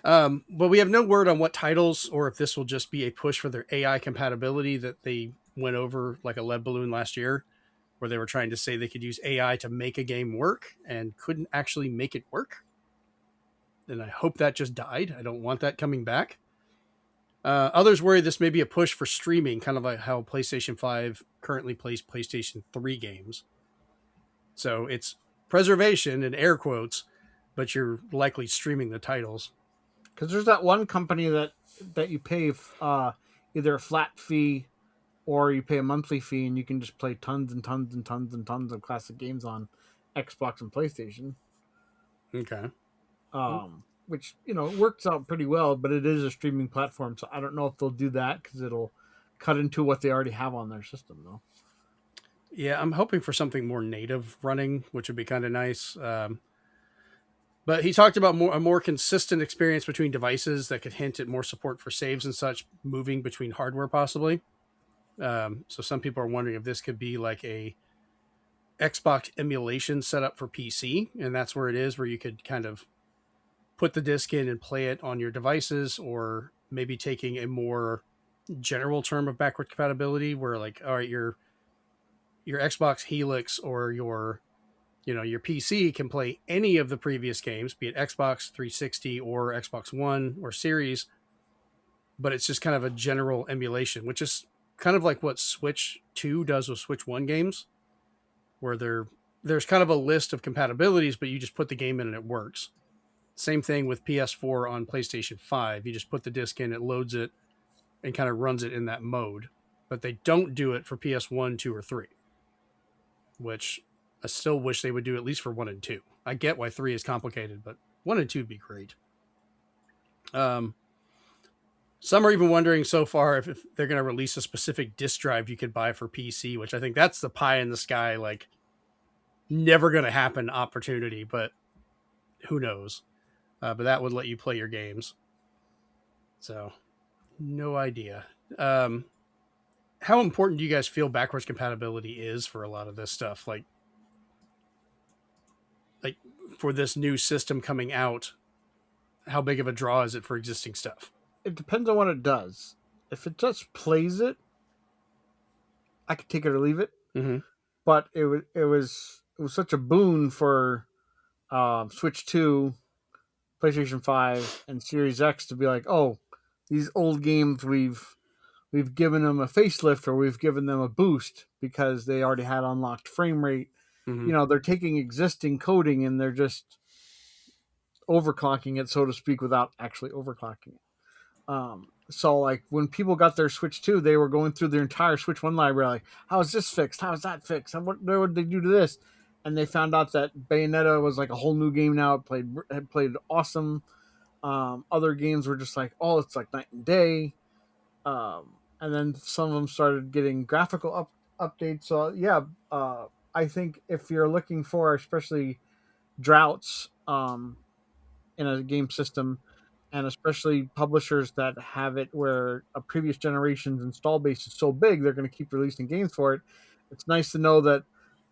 But we have no word on what titles, or if this will just be a push for their AI compatibility that they went over like a lead balloon last year. where they were trying to say they could use AI to make a game work and couldn't actually make it work. And I hope that just died. I don't want that coming back. Others worry this may be a push for streaming, kind of like how PlayStation 5 currently plays PlayStation 3 games. So it's preservation in air quotes, but you're likely streaming the titles. Because there's that one company that you pay either a flat fee or you pay a monthly fee, and you can just play tons and tons and tons and tons of classic games on Xbox and PlayStation. Okay. Which, works out pretty well, but it is a streaming platform, so I don't know if they'll do that because it'll cut into what they already have on their system, though. Yeah, I'm hoping for something more native running, which would be kind of nice. But he talked about a more consistent experience between devices that could hint at more support for saves and such, moving between hardware possibly. So some people are wondering if this could be like a Xbox emulation setup for PC, and that's where it is, where you could kind of put the disc in and play it on your devices, or maybe taking a more general term of backward compatibility where like, all right, your Xbox Helix or your PC can play any of the previous games, be it Xbox 360 or Xbox One or Series, but it's just kind of a general emulation, which is kind of like what Switch 2 does with Switch 1 games, where there's kind of a list of compatibilities, but you just put the game in and it works. Same thing with PS4 on PlayStation 5. You just put the disc in, it loads it, and kind of runs it in that mode. But they don't do it for PS1, 2, or 3, which I still wish they would do at least for 1 and 2. I get why 3 is complicated, but 1 and 2 would be great. Some are even wondering so far if they're going to release a specific disk drive you could buy for PC, which I think that's the pie in the sky, like never going to happen opportunity, but who knows? But that would let you play your games. So, no idea. How important do you guys feel backwards compatibility is for a lot of this stuff? Like for this new system coming out, how big of a draw is it for existing stuff? It depends on what it does. If it just plays it, I could take it or leave it. Mm-hmm. But it was such a boon for Switch 2, PlayStation 5, and Series X to be like, oh, these old games we've given them a facelift or we've given them a boost because they already had unlocked frame rate. Mm-hmm. They're taking existing coding and they're just overclocking it, so to speak, without actually overclocking it. So like when people got their Switch 2, they were going through their entire Switch 1 library, like, how is this fixed? How is that fixed? What would they do to this? And they found out that Bayonetta was like a whole new game now. It had played awesome. Other games were just like, oh, it's like night and day. And then some of them started getting graphical updates. So yeah, I think if you're looking for especially droughts in a game system, and especially publishers that have it where a previous generation's install base is so big, they're going to keep releasing games for it. It's nice to know that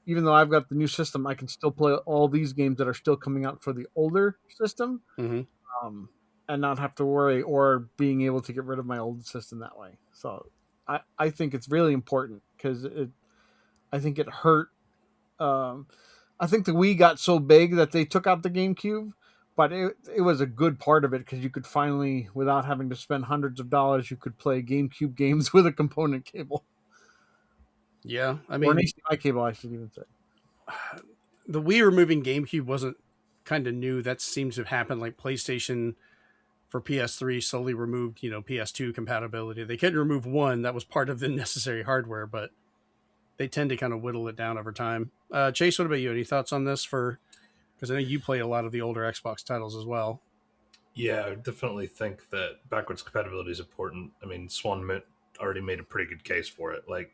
even though I've got the new system, I can still play all these games that are still coming out for the older system, and not have to worry or being able to get rid of my old system that way. So I think it's really important because I think it hurt. I think the Wii got so big that they took out the GameCube, but it was a good part of it because you could finally, without having to spend hundreds of dollars, you could play GameCube games with a component cable. Yeah, I mean, or an HDMI cable, I should even say. The Wii removing GameCube wasn't kind of new. That seems to have happened. Like PlayStation for PS3 slowly removed, PS2 compatibility. They couldn't remove one. That was part of the necessary hardware, but they tend to kind of whittle it down over time. Chase, what about you? Any thoughts on this? Because I know you play a lot of the older Xbox titles as well. Yeah, I definitely think that backwards compatibility is important. I mean, Swan already made a pretty good case for it. Like,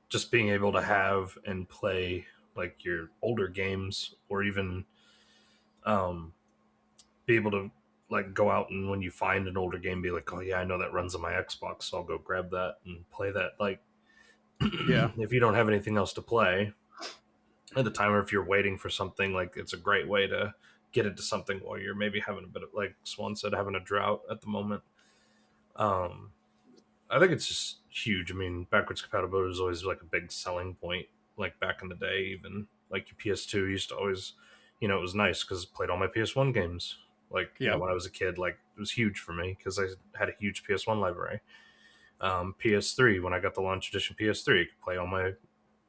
just being able to have and play like your older games, or even be able to like go out and when you find an older game, be like, oh yeah, I know that runs on my Xbox, so I'll go grab that and play that. Like, yeah, if you don't have anything else to play at the time, or if you're waiting for something, like it's a great way to get into something while you're maybe having a bit of, like Swan said, having a drought at the moment. I think it's just huge. I mean, backwards compatibility was always like a big selling point. Like back in the day, even like your PS2 used to always, it was nice because it played all my PS1 games. Like, Yeah. when I was a kid, like it was huge for me because I had a huge PS1 library. PS3, when I got the launch edition PS3, I could play all my,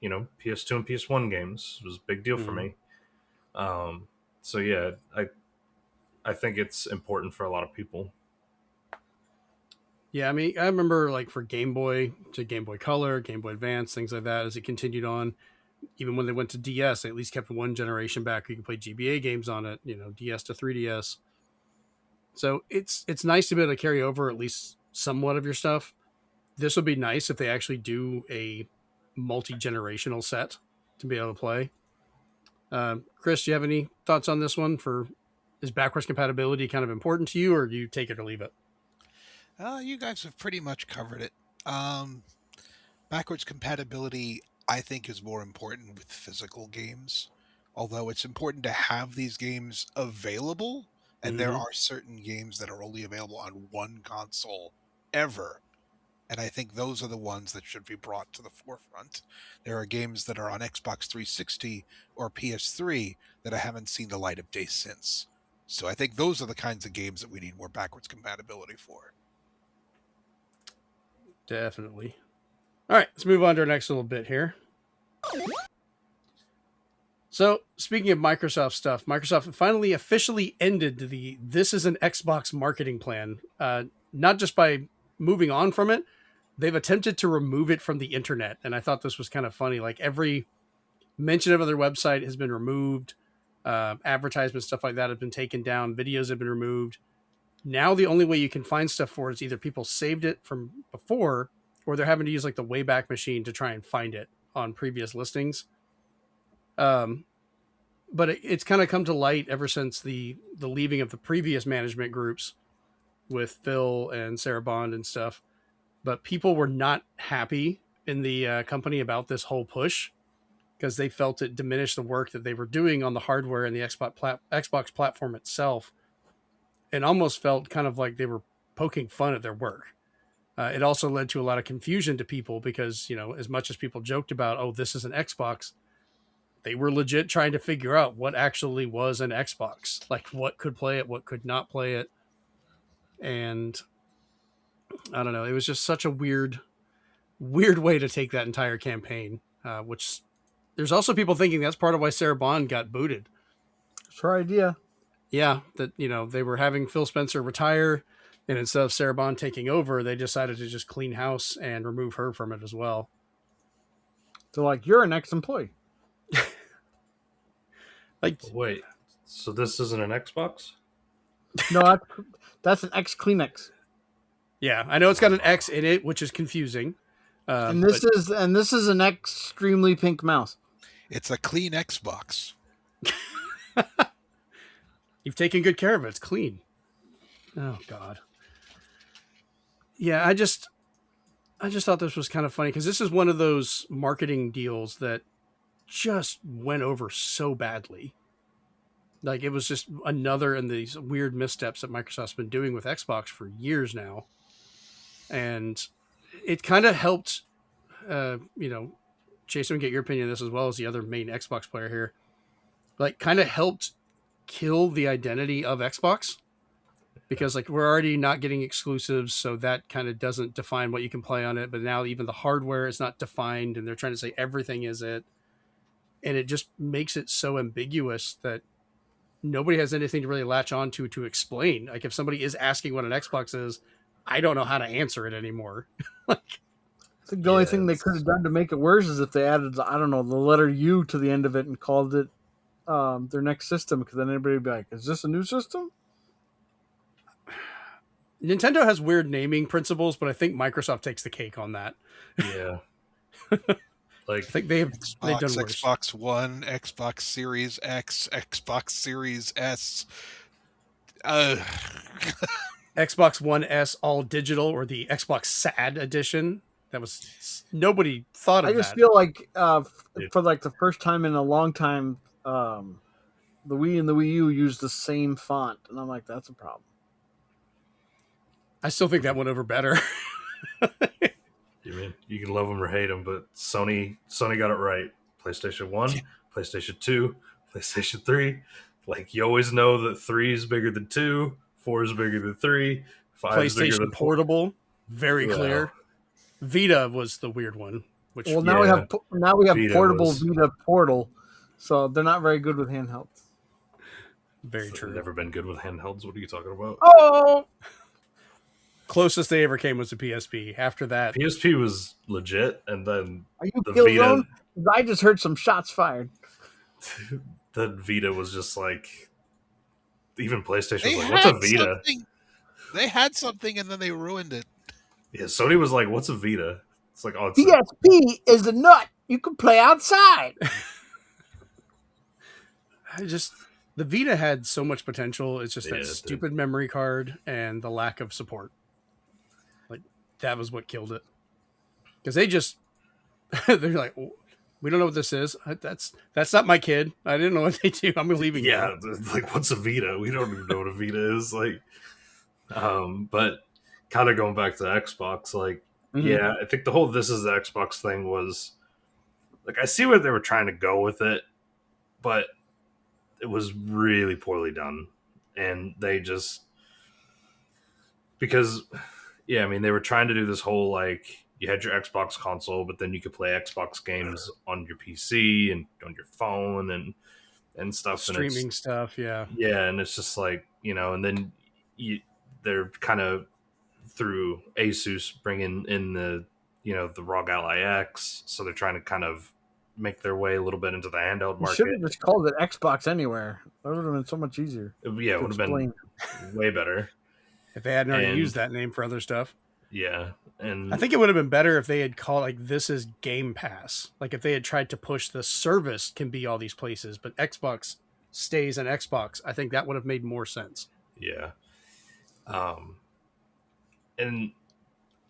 PS2 and PS1 games. It was a big deal for Mhm. me. So yeah, I think it's important for a lot of people. Yeah, I mean, I remember like for Game Boy to Game Boy Color, Game Boy Advance, things like that. As it continued on, even when they went to DS, they at least kept one generation back. You could play GBA games on it. DS to 3DS. So it's nice to be able to carry over at least somewhat of your stuff. This would be nice if they actually do a multi-generational set to be able to play. Chris, do you have any thoughts on this one? Is backwards compatibility kind of important to you, or do you take it or leave it? You guys have pretty much covered it. Um, Backwards compatibility, I think, is more important with physical games. Although it's important to have these games available, and there Mm-hmm. are certain games that are only available on one console ever. And I think those are the ones that should be brought to the forefront. There are games that are on Xbox 360 or PS3 that I haven't seen the light of day since. So I think those are the kinds of games that we need more backwards compatibility for. Definitely. All right, let's move on to our next little bit here. So, speaking of Microsoft stuff, Microsoft finally officially ended the "this is an Xbox" marketing plan. Not just by moving on from it, they've attempted to remove it from the internet. And I thought this was kind of funny. Like every mention of their website has been removed, advertisement stuff like that have been taken down, videos have been removed. Now the only way you can find stuff for it is either people saved it from before, or they're having to use like the Wayback Machine to try and find it on previous listings. Um, but it's kind of come to light ever since the leaving of the previous management groups with Phil and Sarah Bond and stuff. But people were not happy in the company about this whole push because they felt it diminished the work that they were doing on the hardware and the Xbox platform itself, and almost felt kind of like they were poking fun at their work. It also led to a lot of confusion to people because, as much as people joked about, oh, this is an Xbox, they were legit trying to figure out what actually was an Xbox, like what could play it, what could not play it. And I don't know, it was just such a weird way to take that entire campaign, which there's also people thinking that's part of why Sarah Bond got booted. It's her idea. Yeah, that, they were having Phil Spencer retire, and instead of Sarah Bond taking over, they decided to just clean house and remove her from it as well. So, like, you're an ex-employee. Like, Wait, so this isn't an Xbox? No, that's an ex-Kleenex. yeah, I know it's got an X in it, which is confusing. And this is an extremely pink mouse. It's a clean Xbox. You've taken good care of it. It's clean. Oh God. Yeah, I just thought this was kind of funny because this is one of those marketing deals that just went over so badly. Like it was just another in these weird missteps that Microsoft's been doing with Xbox for years now. And it kind of helped, Jason, get your opinion on this as well as the other main Xbox player here. Like kind of helped kill the identity of Xbox because like we're already not getting exclusives, so that kind of doesn't define what you can play on it. But now even the hardware is not defined, and they're trying to say everything is it, and it just makes it so ambiguous that nobody has anything to really latch on to explain. Like if somebody is asking what an Xbox is, I don't know how to answer it anymore. I think the only thing they could have done to make it worse is if they added, I don't know, the letter U to the end of it and called it their next system, because then everybody would be like, is this a new system? Nintendo has weird naming principles, but I think Microsoft takes the cake on that. Yeah. I think they've done worse. Xbox One, Xbox Series X, Xbox Series S. Xbox One S all digital, or the Xbox SAD edition. That was nobody thought of that. I just feel like for like the first time in a long time, the Wii and the Wii U use the same font, and I'm like, that's a problem. I still think that went over better. You can love them or hate them, but Sony got it right. PlayStation 1, PlayStation 2, PlayStation 3. Like, you always know that 3 is bigger than 2, 4 is bigger than 3, 5 is bigger PlayStation than 4. Portable, very Well, clear. Vita was the weird one. Which Well, now we have Vita portable Vita Portal, so they're not very good with handhelds. very true. Never been good with handhelds. What are you talking about? Oh, Closest they ever came was the PSP. After that, PSP was legit, and then are you the Killzone? I just heard some shots fired. the Vita was just like, even PlayStation They was like, what's a had Vita? something. They had something and then they ruined it. Yeah, Sony was like, what's a Vita? It's like, oh, it's PSP is a nut. You can play outside. the Vita had so much potential. It's just Yeah, that it did. stupid memory card and the lack of support. Like, that was what killed it. Because they're like, we don't know what this is. That's not my kid. I didn't know what they do. I'm leaving. Yeah, like, what's a Vita? We don't even know what a Vita is. Like, but kind of going back to Xbox, like, yeah, I think the whole "this is the Xbox" thing was like, I see where they were trying to go with it, but it was really poorly done, and they just because, yeah, I mean, they were trying to do this whole like, you had your Xbox console, but then you could play Xbox games on your PC and on your phone and stuff, streaming stuff. Yeah, and it's just like, and then they're kind of through Asus bringing in the the ROG Ally X, so they're trying to kind of make their way a little bit into the handheld You market. should have just called it Xbox Anywhere. That would have been so much easier. It would have been way better if they hadn't already used that name for other stuff. Yeah, and I think it would have been better if they had called like, this is Game Pass. Like, if they had tried to push the service can be all these places, but Xbox stays an Xbox. I think that would have made more sense. Yeah. And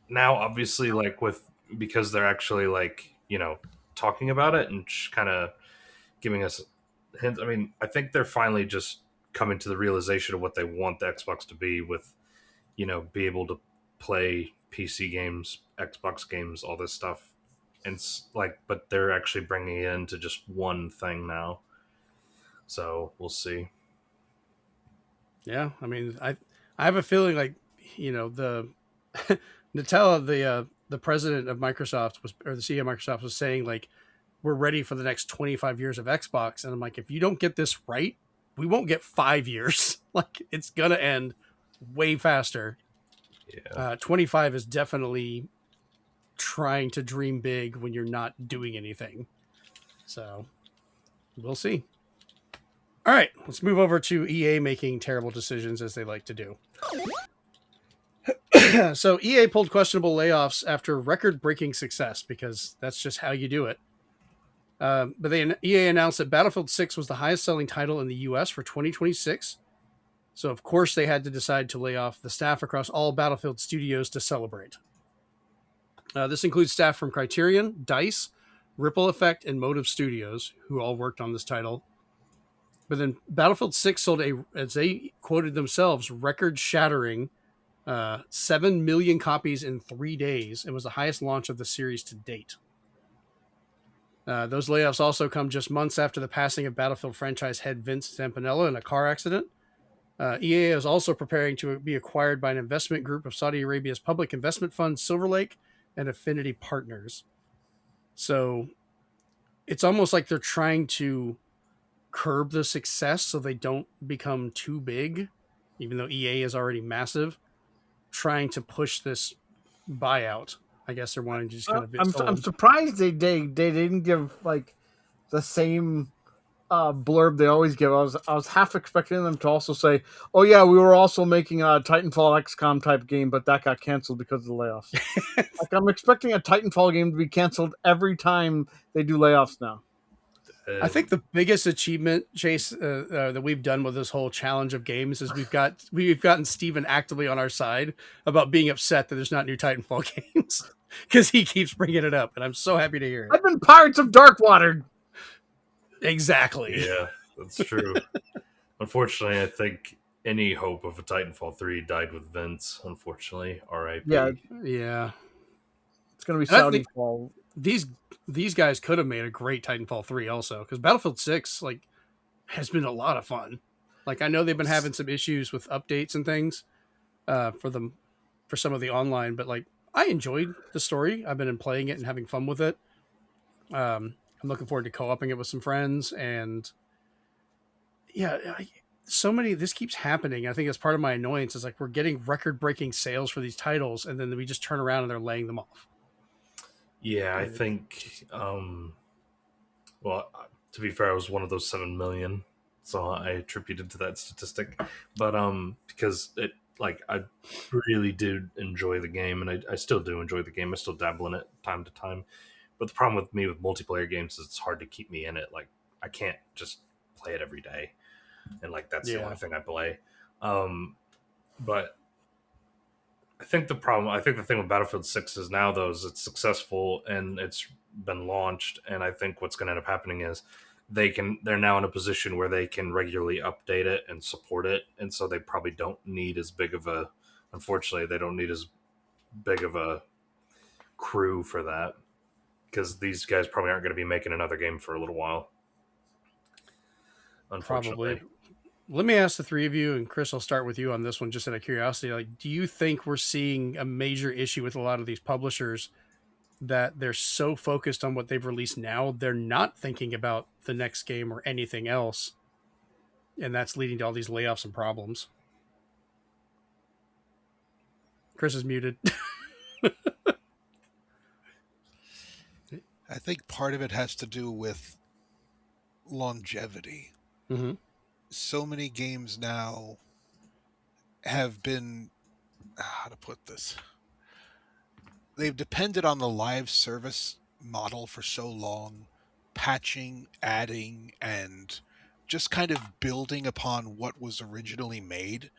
now obviously, like, because they're actually like, talking about it and kind of giving us hints. I mean, I think they're finally just coming to the realization of what they want the Xbox to be, with, be able to play PC games, Xbox games, all this stuff. And it's like, but they're actually bringing it into just one thing now. So we'll see. Yeah. I mean, I have a feeling like, the Nutella, the president of Microsoft or the CEO of Microsoft was saying, like, we're ready for the next 25 years of Xbox. And I'm like, if you don't get this right, we won't get 5 years. Like, it's going to end way faster. Yeah. 25 is definitely trying to dream big when you're not doing anything. So we'll see. All right, let's move over to EA making terrible decisions, as they like to do. So EA pulled questionable layoffs after record-breaking success, because that's just how you do it. But EA announced that Battlefield 6 was the highest-selling title in the U.S. for 2026. So, of course, they had to decide to lay off the staff across all Battlefield studios to celebrate. This includes staff from Criterion, DICE, Ripple Effect, and Motive Studios, who all worked on this title. But then Battlefield 6 sold as they quoted themselves, record-shattering 7 million copies in 3 days. It was the highest launch of the series to date. Those layoffs also come just months after the passing of Battlefield franchise head Vince Zampinella in a car accident. EA is also preparing to be acquired by an investment group of Saudi Arabia's public investment fund, Silver Lake, and Affinity Partners. So it's almost like they're trying to curb the success so they don't become too big, even though EA is already massive, trying to push this buyout. I guess they're wanting to just kind of I'm surprised they didn't give like the same blurb they always give. I was half expecting them to also say, "Oh yeah, we were also making a Titanfall XCOM type game, but that got canceled because of the layoffs." Like, I'm expecting a Titanfall game to be canceled every time they do layoffs now. I think the biggest achievement, Chase, that we've done with this whole challenge of games is we've gotten Steven actively on our side about being upset that there's not new Titanfall games, because he keeps bringing it up, and I'm so happy to hear it. I've been Pirates of Darkwater. Exactly. Yeah, that's true. Unfortunately, I think any hope of a Titanfall 3 died with Vince, unfortunately. R.I.P. Yeah. Yeah. going to be And I Saudi think fall. these guys could have made a great Titanfall 3 also, because Battlefield 6 like has been a lot of fun. Like I know they've been having some issues with updates and things for some of the online, but like I enjoyed the story. I've been playing it and having fun with it. I'm looking forward to co-oping it with some friends, and yeah, so many. This keeps happening. I think that's part of my annoyance. Is like we're getting record-breaking sales for these titles, and then we just turn around and they're laying them off. Yeah, I think. Well, to be fair, I was one of those 7 million, so I attributed to that statistic. But because it, like, I really did enjoy the game, and I still do enjoy the game. I still dabble in it time to time. But the problem with me with multiplayer games is it's hard to keep me in it. Like, I can't just play it every day, and like that's the only thing I play. But I think the thing with Battlefield 6 is now, though, is it's successful and it's been launched. And I think what's going to end up happening is they're now in a position where they can regularly update it and support it. And so they probably don't need as big of unfortunately, they don't need as big of a crew for that, because these guys probably aren't going to be making another game for a little while. Unfortunately. Probably. Let me ask the three of you, and Chris, I'll start with you on this one, just out of curiosity. Like, do you think we're seeing a major issue with a lot of these publishers that they're so focused on what they've released now, they're not thinking about the next game or anything else, and that's leading to all these layoffs and problems? Chris is muted. I think part of it has to do with longevity. Mm-hmm. So many games now have been, how to put this, they've depended on the live service model for so long, patching, adding, and just kind of building upon what was originally made,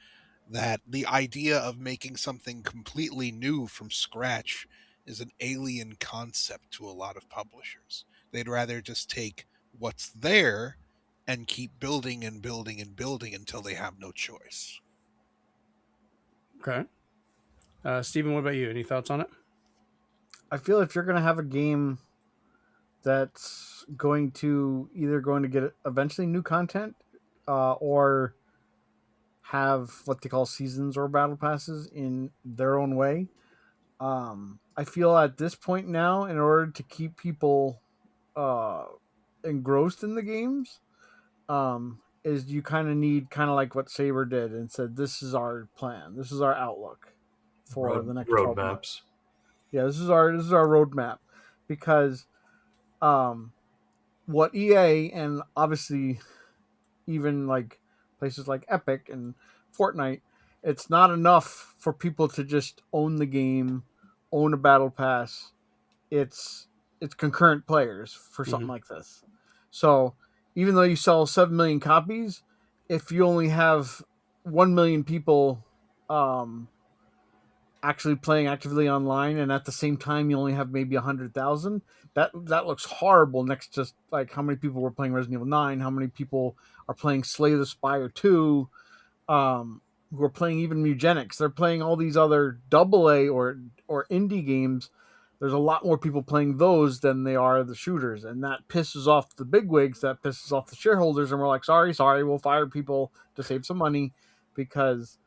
that the idea of making something completely new from scratch is an alien concept to a lot of publishers. They'd rather just take what's there and keep building and building and building until they have no choice. Okay. Steven, what about you? Any thoughts on it? I feel if you're going to have a game that's going to get eventually new content, or have what they call seasons or battle passes in their own way, I feel at this point now, in order to keep people engrossed in the games, is you kind of need, kind of like what Saber did and said, this is our plan, this is our outlook for the next 12 months. Yeah, this is our roadmap, because what EA and obviously even like places like Epic and Fortnite, it's not enough for people to just own the game, own a battle pass. It's concurrent players for something like this. So even though you sell 7 million copies, if you only have 1 million people actually playing actively online, and at the same time you only have maybe 100,000, that looks horrible next to like how many people were playing Resident Evil 9, how many people are playing Slay the Spire 2, who are playing even Eugenics. They're playing all these other AA or indie games. There's a lot more people playing those than they are the shooters, and that pisses off the bigwigs, that pisses off the shareholders, and we're like, sorry, we'll fire people to save some money, because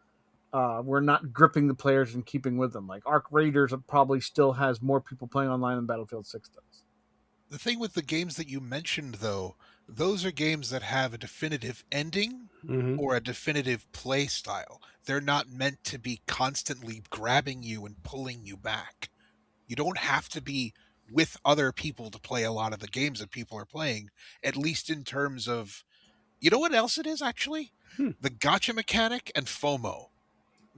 we're not gripping the players and keeping with them. Like Arc Raiders probably still has more people playing online than Battlefield 6 does. The thing with the games that you mentioned, though, those are games that have a definitive ending or a definitive play style. They're not meant to be constantly grabbing you and pulling you back. You don't have to be with other people to play a lot of the games that people are playing, at least in terms of, you know what else it is, actually? The gacha mechanic and FOMO.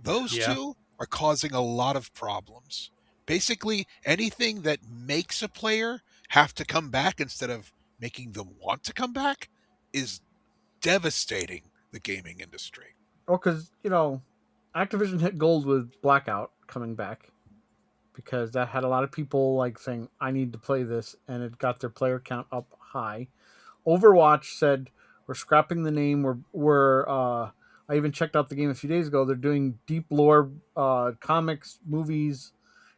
Those two are causing a lot of problems. Basically, anything that makes a player have to come back instead of making them want to come back is devastating the gaming industry. Oh, because, Activision hit gold with Blackout coming back, because that had a lot of people like saying, I need to play this, and it got their player count up high. Overwatch said, we're scrapping the name. I even checked out the game a few days ago. They're doing deep lore, comics, movies,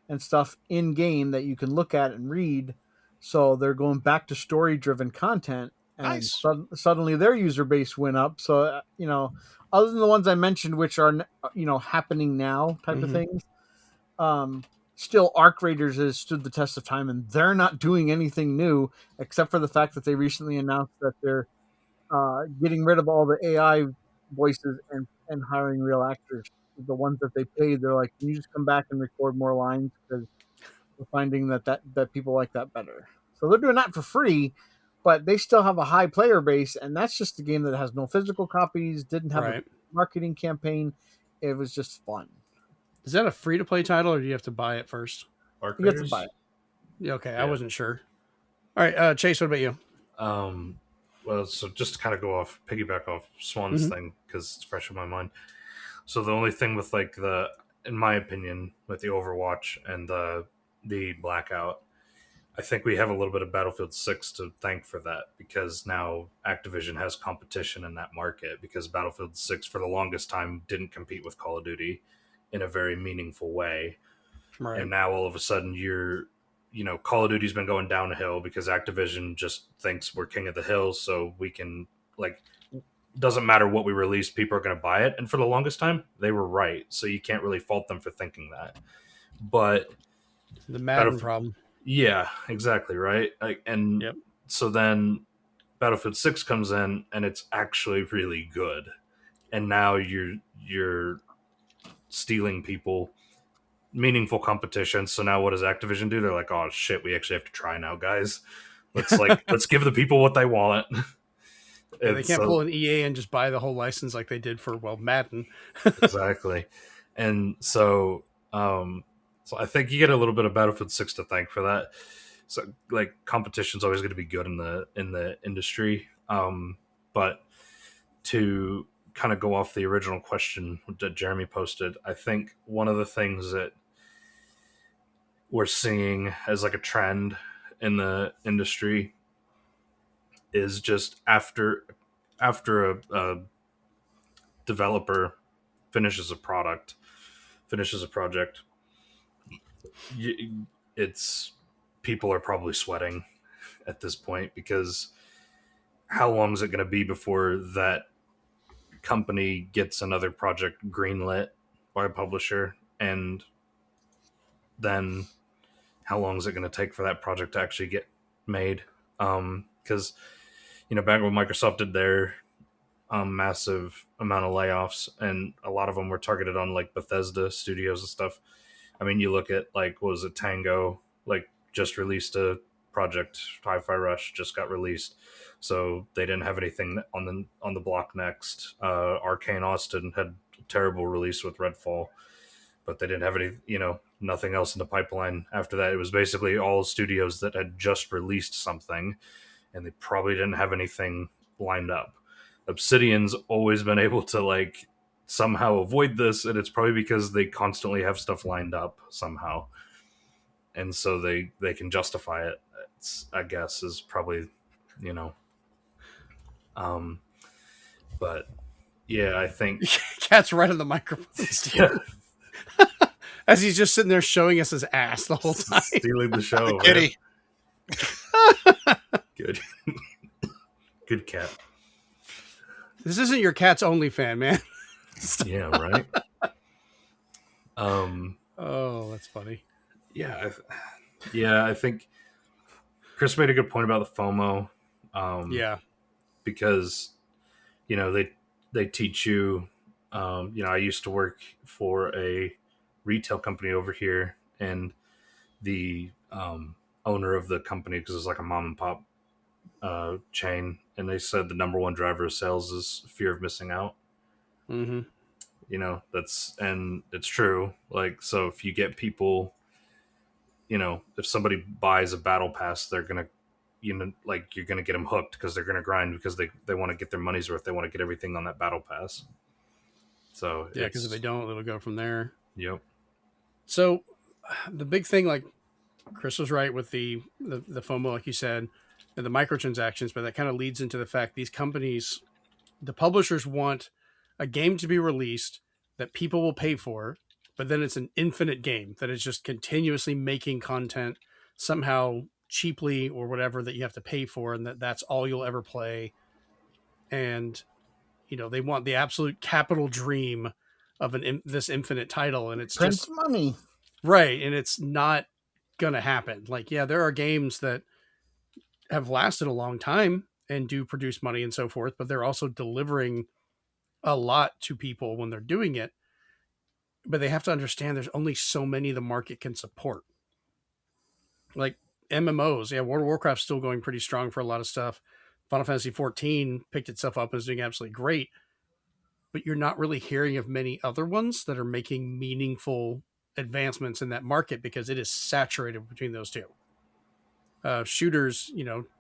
and stuff in game that you can look at and read. So they're going back to story driven content, and Nice. suddenly their user base went up. So other than the ones I mentioned, which are happening now type of things, still Arc Raiders has stood the test of time, and they're not doing anything new except for the fact that they recently announced that they're getting rid of all the AI voices and hiring real actors. The ones that they paid, they're like, can you just come back and record more lines, because we're finding that people like that better. So they're doing that for free, but they still have a high player base, and that's just a game that has no physical copies, didn't have a marketing campaign. It was just fun. Is that a free-to-play title, or do you have to buy it first? You have to buy it. Yeah, okay, I wasn't sure. All right, Chase, what about you? Well, so just to kind of piggyback off Swan's thing, because it's fresh in my mind. So the only thing with in my opinion, with the Overwatch and the Blackout, I think we have a little bit of Battlefield 6 to thank for that, because now Activision has competition in that market, because Battlefield 6 for the longest time didn't compete with Call of Duty in a very meaningful way. Right. And now all of a sudden Call of Duty's been going downhill because Activision just thinks we're king of the hill, so we can, doesn't matter what we release, people are going to buy it. And for the longest time, they were right. So you can't really fault them for thinking that. But the Madden problem. Yeah, exactly, right? So then Battlefield 6 comes in, and it's actually really good. And now you're stealing people meaningful competition. So now what does Activision do? They're like, oh shit, we actually have to try now, guys. Let's give the people what they want. Yeah, they can't pull an EA and just buy the whole license like they did for Madden. Exactly. And so I think you get a little bit of Battlefield 6 to thank for that. So competition's always going to be good in the industry. But to kind of go off the original question that Jeremy posted, I think one of the things that we're seeing as a trend in the industry is just after a developer finishes a project, it's people are probably sweating at this point, because how long is it going to be before that company gets another project greenlit by a publisher, and then how long is it going to take for that project to actually get made? Because back when Microsoft did their massive amount of layoffs, and a lot of them were targeted on Bethesda studios and stuff. I mean, you look at what was it, Tango, just released a project, Hi-Fi Rush just got released, so they didn't have anything on the block next. Arcane Austin had a terrible release with Redfall, but they didn't have any, nothing else in the pipeline after that. It was basically all studios that had just released something, and they probably didn't have anything lined up. Obsidian's always been able to somehow avoid this, and it's probably because they constantly have stuff lined up somehow, and so they can justify it. I guess is probably but yeah, I think Cat's right on the microphone. Yeah. As he's just sitting there showing us his ass the whole time, stealing the show. Kitty. Good. Good cat. This isn't your Cat's Only fan, man. Yeah, right. Oh, that's funny. Yeah, I think Chris made a good point about the FOMO. Yeah, because they teach you. I used to work for a retail company over here, and the owner of the company, because it's a mom and pop chain, and they said the number one driver of sales is fear of missing out. Mm-hmm. And it's true. So if you get people, if somebody buys a battle pass, they're gonna, you're gonna get them hooked, because they're gonna grind, because they want to get their money's worth. They want to get everything on that battle pass. So yeah, because if they don't, it'll go from there. Yep. So the big thing, Chris was right with the FOMO, like you said, and the microtransactions, but that kind of leads into the fact these companies, the publishers, want a game to be released that people will pay for, but then it's an infinite game that is just continuously making content somehow cheaply or whatever that you have to pay for, and that's all you'll ever play. And they want the absolute capital dream of this infinite title, and it's Prince just money. right, and it's not gonna happen. Like, yeah, there are games that have lasted a long time and do produce money and so forth, but they're also delivering a lot to people when they're doing it. But they have to understand there's only so many the market can support. Like MMOs, yeah, World of Warcraft's still going pretty strong for a lot of stuff. Final Fantasy 14 picked itself up and is doing absolutely great, but you're not really hearing of many other ones that are making meaningful advancements in that market because it is saturated between those two. Shooters,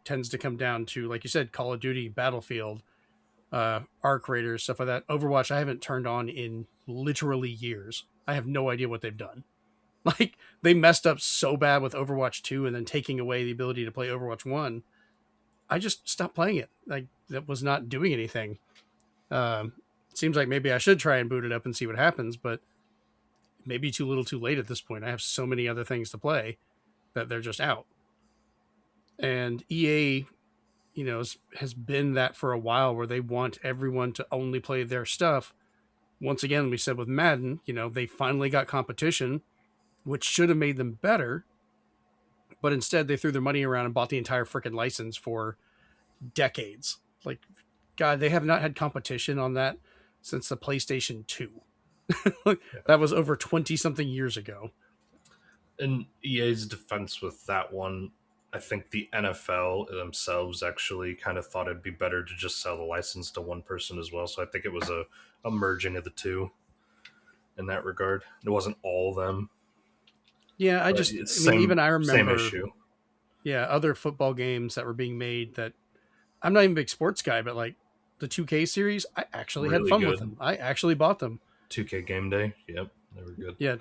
tends to come down to, like you said, Call of Duty, Battlefield, Arc Raiders, stuff like that. Overwatch, I haven't turned on in literally years. I have no idea what they've done. Like, they messed up so bad with Overwatch 2 and then taking away the ability to play Overwatch 1. I just stopped playing it. Like, that was not doing anything. Seems like maybe I should try and boot it up and see what happens, but maybe too little too late at this point. I have so many other things to play that they're just out. And EA, has been that for a while, where they want everyone to only play their stuff. Once again, we said with Madden, they finally got competition, which should have made them better. But instead, they threw their money around and bought the entire freaking license for decades. Like, God, they have not had competition on that since the PlayStation 2. That was over 20-something years ago. In EA's defense with that one, I think the NFL themselves actually kind of thought it'd be better to just sell the license to one person as well. So I think it was a merging of the two in that regard. It wasn't all of them. Yeah, I remember same issue. Yeah, other football games that were being made that I'm not even a big sports guy, but like the 2K series, I actually Really had fun good. with them. I actually bought them. 2K Game Day, yep, they were good. Yeah,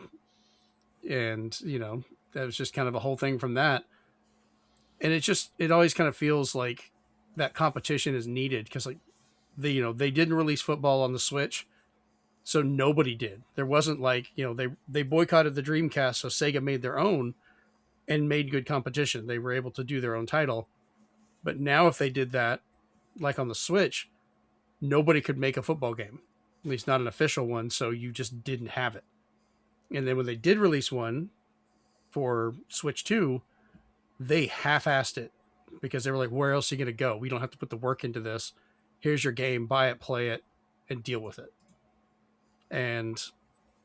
and that was just kind of a whole thing from that. And it always kind of feels like that competition is needed because like they didn't release football on the Switch, so nobody did. There wasn't like they boycotted the Dreamcast, so Sega made their own and made good competition. They were able to do their own title. But now if they did that, like on the Switch, nobody could make a football game, at least not an official one, so you just didn't have it. And then when they did release one for Switch 2, they half-assed it because they were like, where else are you going to go? We don't have to put the work into this. Here's your game, buy it, play it, and deal with it. And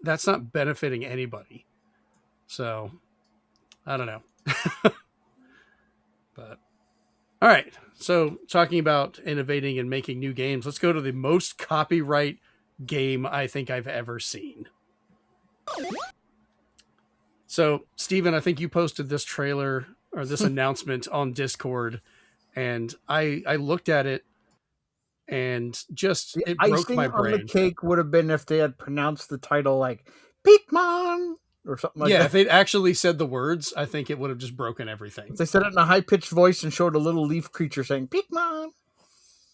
that's not benefiting anybody. So, I don't know. But, all right. So, talking about innovating and making new games, let's go to the most copyright game I think I've ever seen. So, Steven, I think you posted this trailer or this announcement on Discord, and I looked at it and just it broke my brain. On the cake would have been if they had pronounced the title like Pikmon or something like that. Yeah, if they'd actually said the words, I think it would have just broken everything. If they said it in a high-pitched voice and showed a little leaf creature saying Pikmon.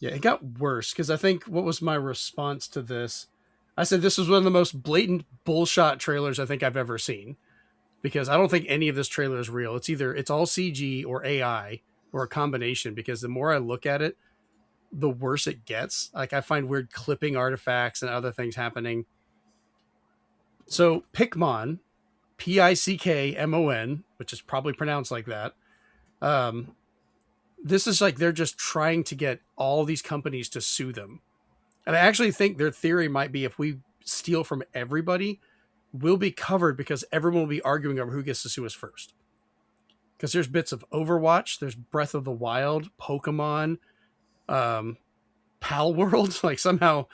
Yeah, it got worse because I think what was my response to this? I said this was one of the most blatant bullshit trailers I think I've ever seen. Because I don't think any of this trailer is real. It's all CG or AI or a combination, because the more I look at it, the worse it gets. Like, I find weird clipping artifacts and other things happening. So Pikmon, Pickmon, which is probably pronounced like that. This is like they're just trying to get all these companies to sue them. And I actually think their theory might be if we steal from everybody, will be covered because everyone will be arguing over who gets to sue us first. Because there's bits of Overwatch, there's Breath of the Wild, Pokemon, Pal World. Like, somehow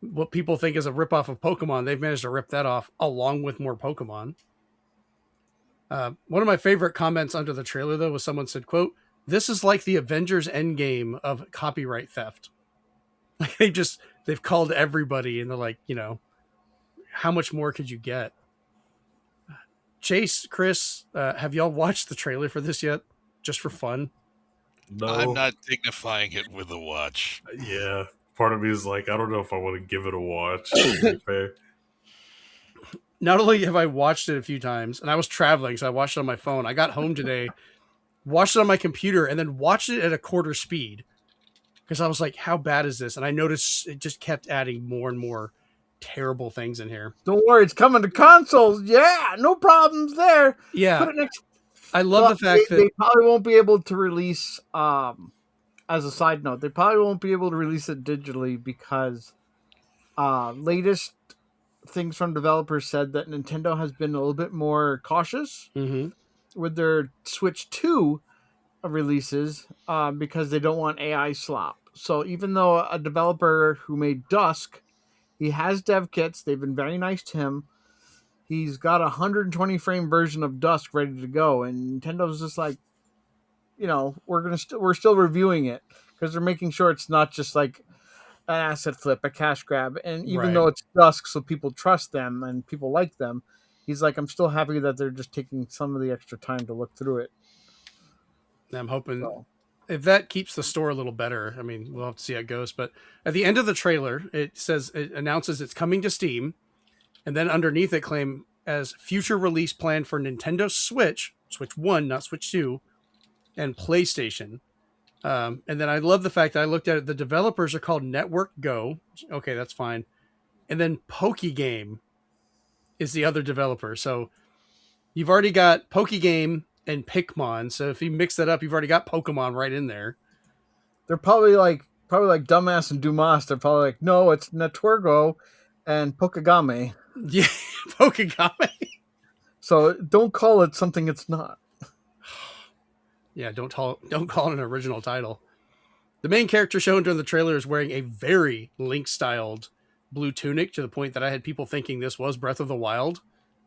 what people think is a ripoff of Pokemon, they've managed to rip that off along with more Pokemon. One of my favorite comments under the trailer, though, was someone said, quote, "This is like the Avengers Endgame of copyright theft." Like, they've called everybody and they're like, how much more could you get? Chase, Chris, have y'all watched the trailer for this yet? Just for fun? No. I'm not dignifying it with a watch. Yeah. Part of me is like, I don't know if I want to give it a watch. To be fair. not only have I watched it a few times, and I was traveling, so I watched it on my phone. I got home today, watched it on my computer, and then watched it at a quarter speed because I was like, "How bad is this?" And I noticed it just kept adding more and more terrible things in here. Don't worry, it's coming to consoles. Yeah, no problems there. Yeah, Put it next. I love the fact that they probably won't be able to release. As a side note, they probably won't be able to release it digitally because latest things from developers said that Nintendo has been a little bit more cautious with their Switch 2 releases because they don't want AI slop. So even though a developer who made Dusk, he has dev kits, they've been very nice to him. He's got a 120 frame version of Dusk ready to go, and Nintendo's just like, we're still reviewing it because they're making sure it's not just like an asset flip, a cash grab. And even though it's Dusk, so people trust them and people like them, he's like, I'm still happy that they're just taking some of the extra time to look through it. I'm hoping if that keeps the store a little better. I mean, we'll have to see how it goes. But at the end of the trailer, it announces it's coming to Steam, and then underneath it claim as future release plan for Nintendo Switch 1, not Switch 2, and PlayStation. And then I love the fact that I looked at it. The developers are called Network Go. Okay, that's fine. And then Pokegame is the other developer. So you've already got Pokegame and Pikmon. So if you mix that up, you've already got Pokemon right in there. They're probably like Dumbass and Dumas. They're probably like, no, it's Networgo and Pokegame. Yeah, Pokegame. So don't call it something it's not. Yeah, don't call it an original title. The main character shown during the trailer is wearing a very Link-styled blue tunic to the point that I had people thinking this was Breath of the Wild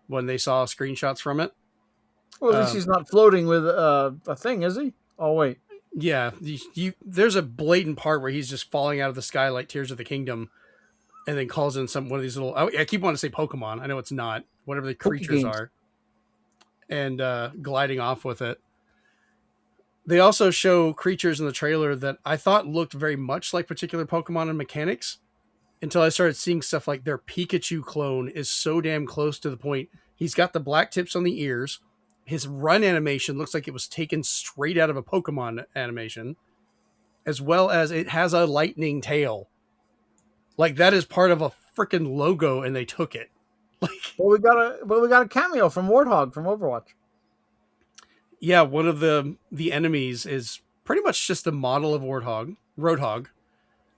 when they saw screenshots from it. Well, at least he's not floating with a thing, is he? Oh, wait. Yeah, there's a blatant part where he's just falling out of the sky like Tears of the Kingdom and then calls in one of these little... I keep wanting to say Pokemon. I know it's not. Whatever the creatures are. And gliding off with it. They also show creatures in the trailer that I thought looked very much like particular Pokemon and mechanics until I started seeing stuff like their Pikachu clone is so damn close to the point. He's got the black tips on the ears. His run animation looks like it was taken straight out of a Pokemon animation, as well as it has a lightning tail. Like that is part of a freaking logo and they took it. Like, we got a cameo from Warthog from Overwatch. Yeah, one of the enemies is pretty much just the model of Roadhog.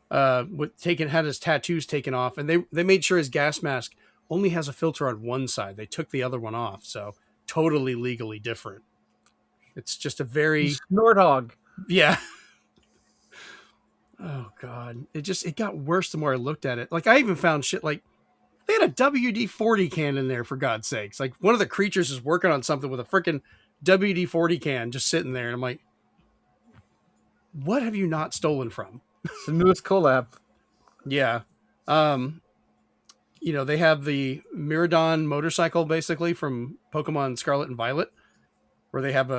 Had his tattoos taken off, and they made sure his gas mask only has a filter on one side. They took the other one off, so totally legally different. It's just a very Snorthog. Yeah. Oh god, it got worse the more I looked at it. Like I even found shit like they had a WD-40 can in there for God's sakes. Like one of the creatures is working on something with a freaking WD-40 can just sitting there, and I'm like, what have you not stolen from? It's the newest collab. Yeah. They have the Miradon motorcycle basically from Pokemon Scarlet and Violet, where they have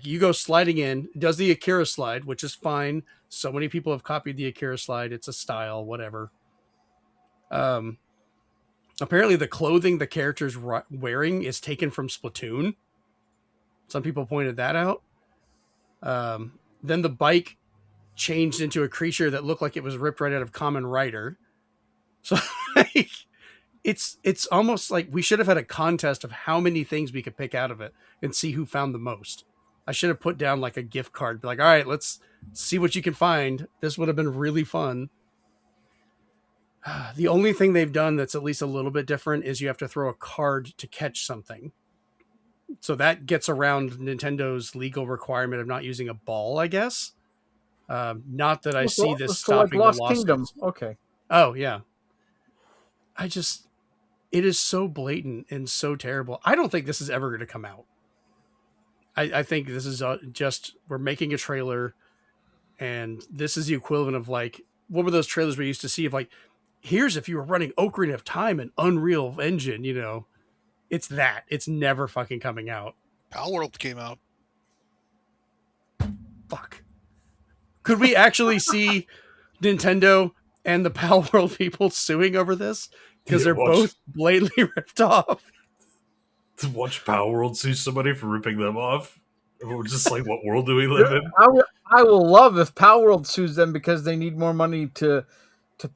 you go sliding in, it does the Akira slide, which is fine. So many people have copied the Akira slide. It's a style, whatever. Apparently the clothing the character's wearing is taken from Splatoon. Some people pointed that out. Then the bike changed into a creature that looked like it was ripped right out of Kamen Rider. So it's almost like we should have had a contest of how many things we could pick out of it and see who found the most. I should have put down like a gift card. Be like, all right, let's see what you can find. This would have been really fun. The only thing they've done that's at least a little bit different is you have to throw a card to catch something. So that gets around Nintendo's legal requirement of not using a ball, I guess. Not that I see this stopping like Lost the lawsuits. Kingdom. Okay. Oh, yeah. It is so blatant and so terrible. I don't think this is ever going to come out. I think this is just, we're making a trailer, and this is the equivalent of like, what were those trailers we used to see of like, here's if you were running Ocarina of Time and Unreal Engine, it's that. It's never fucking coming out. Palworld came out. Fuck. Could we actually see Nintendo and the Pal World people suing over this because they're watch, both blatantly ripped off. To watch Power World sue somebody for ripping them off. We're just like, what world do we live in? I will love if Power World sues them because they need more money to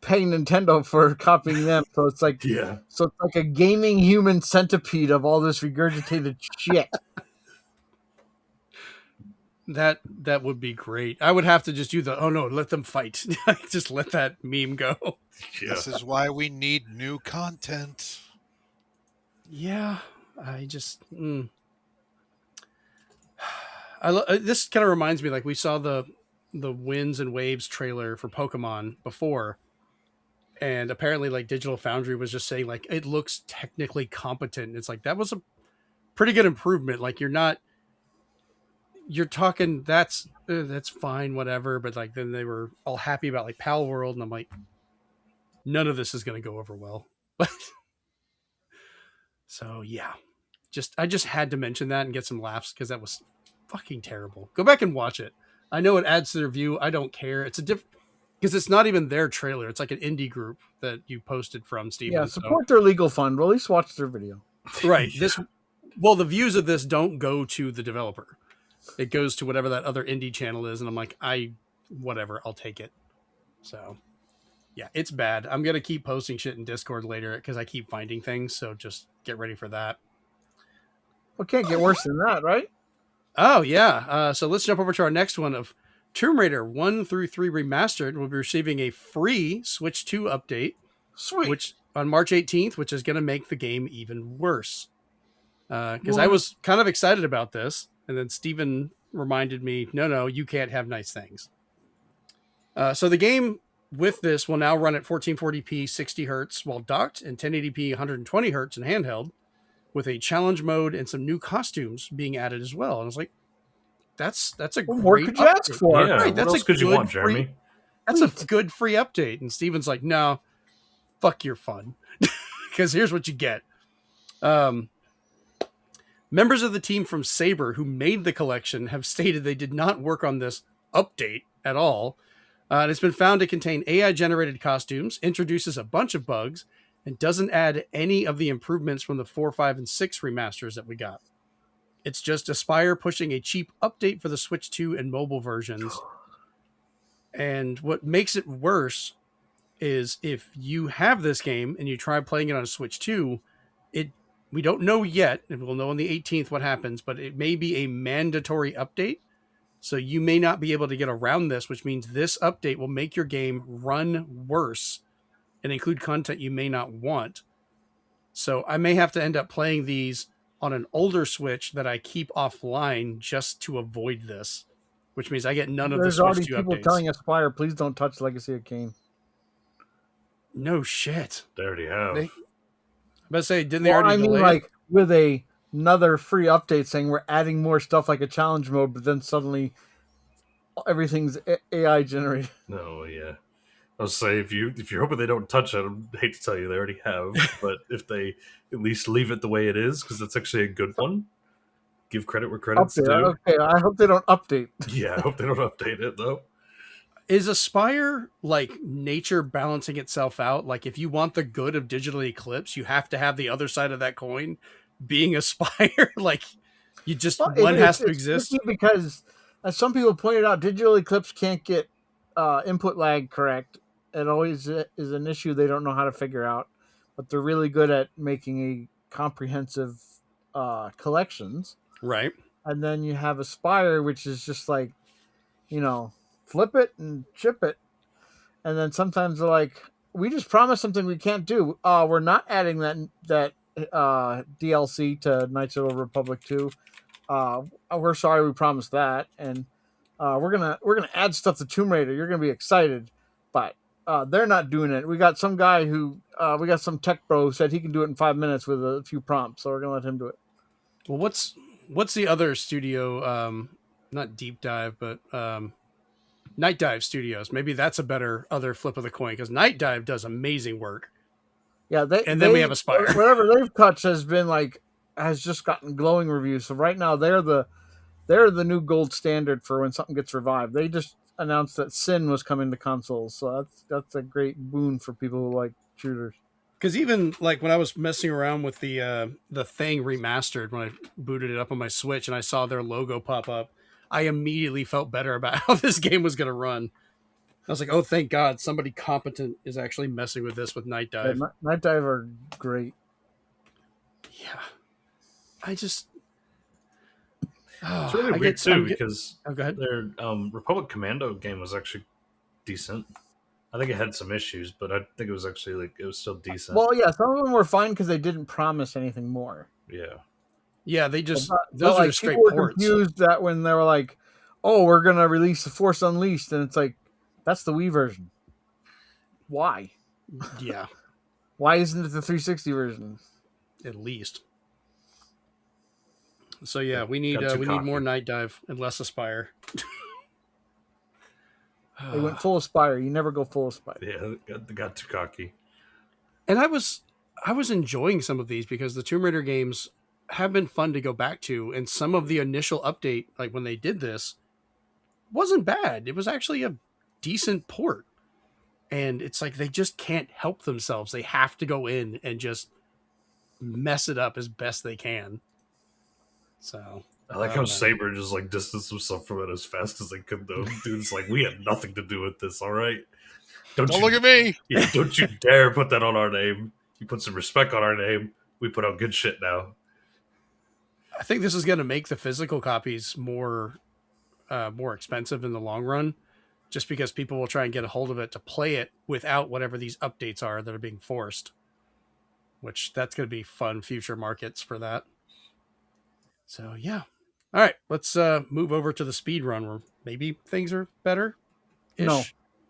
pay Nintendo for copying them. So it's like so it's like a gaming human centipede of all this regurgitated shit. That would be great. I would have to just do let them fight. Just let that meme go. Yeah. This is why we need new content. Yeah, I just this kind of reminds me, like we saw the Winds and Waves trailer for Pokemon before, and apparently like Digital Foundry was just saying like it looks technically competent. It's like that was a pretty good improvement. Like you're talking that's fine, whatever, but like then they were all happy about like Pal World, and I'm like, none of this is going to go over well. So yeah, I just had to mention that and get some laughs because that was fucking terrible. Go back and watch it. I know it adds to their view. I don't care. It's a different because it's not even their trailer. It's like an indie group that you posted from, Steven. Yeah, support their legal fund. Well, at least watch their video. Right. The views of this don't go to the developer. It goes to whatever that other indie channel is, and I'm like, whatever, I'll take it. So, yeah, it's bad. I'm gonna keep posting shit in Discord later because I keep finding things. So just get ready for that. Well, can't get worse than that, right? Oh yeah. So let's jump over to our next one of Tomb Raider 1 through 3 Remastered. Will be receiving a free Switch 2 update, Sweet. which on March 18th, which is going to make the game even worse. Because I was kind of excited about this. And then Steven reminded me, no, you can't have nice things. So the game with this will now run at 1440p 60 hertz while docked and 1080p 120 hertz in handheld, with a challenge mode and some new costumes being added as well. And I was like, that's a what great more could you ask update. for? Yeah, right, that's what else could you want, Jeremy? That's a good free update. And Steven's like, no, fuck your fun. Because here's what you get. Members of the team from Saber who made the collection have stated they did not work on this update at all. And it's been found to contain AI-generated costumes, introduces a bunch of bugs, and doesn't add any of the improvements from the 4, 5, and 6 remasters that we got. It's just Aspyr pushing a cheap update for the Switch 2 and mobile versions. And what makes it worse is if you have this game and you try playing it on Switch 2, we don't know yet, and we'll know on the 18th what happens, but it may be a mandatory update. So you may not be able to get around this, which means this update will make your game run worse and include content you may not want. So I may have to end up playing these on an older Switch that I keep offline just to avoid this, which means I get none of the Switch 2 updates. There's already people telling Aspyr, please don't touch Legacy of Kain. No shit. They already have. I'm about to say, didn't they already delay like with another free update saying we're adding more stuff like a challenge mode, but then suddenly everything's AI generated. No, yeah. I was say if you're hoping they don't touch it, I hate to tell you they already have, but if they at least leave it the way it is, because it's actually a good one. Give credit where credit's due. Okay, I hope they don't update. Yeah, I hope they don't update it though. Is Aspyr like nature balancing itself out? Like if you want the good of Digital Eclipse, you have to have the other side of that coin being Aspyr. Like you just one has to exist. Because as some people pointed out, Digital Eclipse can't get input lag correct. It always is an issue they don't know how to figure out. But they're really good at making a comprehensive collections. Right. And then you have Aspyr, which is just like, flip it and chip it. And then sometimes they're like, we just promised something we can't do. We're not adding that DLC to Knights of the Republic 2. We're sorry we promised that. And we're gonna add stuff to Tomb Raider. You're gonna be excited. But they're not doing it. We got some guy we got some tech bro who said he can do it in 5 minutes with a few prompts. So we're gonna let him do it. Well, what's the other studio? Not Deep Dive, but Night Dive Studios. Maybe that's a better other flip of the coin because Night Dive does amazing work. Yeah, we have Aspyr. Whatever they've touched has just gotten glowing reviews. So right now they're the new gold standard for when something gets revived. They just announced that ZEN was coming to consoles, so that's a great boon for people who like shooters. Because even like when I was messing around with the thing remastered when I booted it up on my Switch and I saw their logo pop up, I immediately felt better about how this game was going to run. I was like, oh, thank God, somebody competent is actually messing with this with Night Dive. Yeah, Night Dive are great. Yeah, I just. It's really weird too because go ahead. their Republic Commando game was actually decent. I think it had some issues, but I think it was actually like it was still decent. Well, yeah, some of them were fine because they didn't promise anything more. Yeah, they just but those are like, just straight people were ports. confused that when they were like, "Oh, we're gonna release the Force Unleashed," and it's like, that's the Wii version. Why? Yeah. Why isn't it the 360 version? At least. So yeah, we need more Night Dive and less Aspyr. They went full Aspyr. You never go full Aspyr. Yeah, they got too cocky. And I was enjoying some of these because the Tomb Raider games have been fun to go back to, and some of the initial update, like when they did this, wasn't bad. It was actually a decent port. And it's like they just can't help themselves. They have to go in and just mess it up as best they can. So I like how Saber just like distanced himself from it as fast as they could, though. Dude's like, we had nothing to do with this, all right? Don't look at me! Yeah, don't you dare put that on our name. You put some respect on our name. We put out good shit now. I think this is going to make the physical copies more expensive in the long run, just because people will try and get a hold of it to play it without whatever these updates are that are being forced, which that's going to be fun future markets for that. So, yeah. All right, let's move over to the speedrun where maybe things are better. No,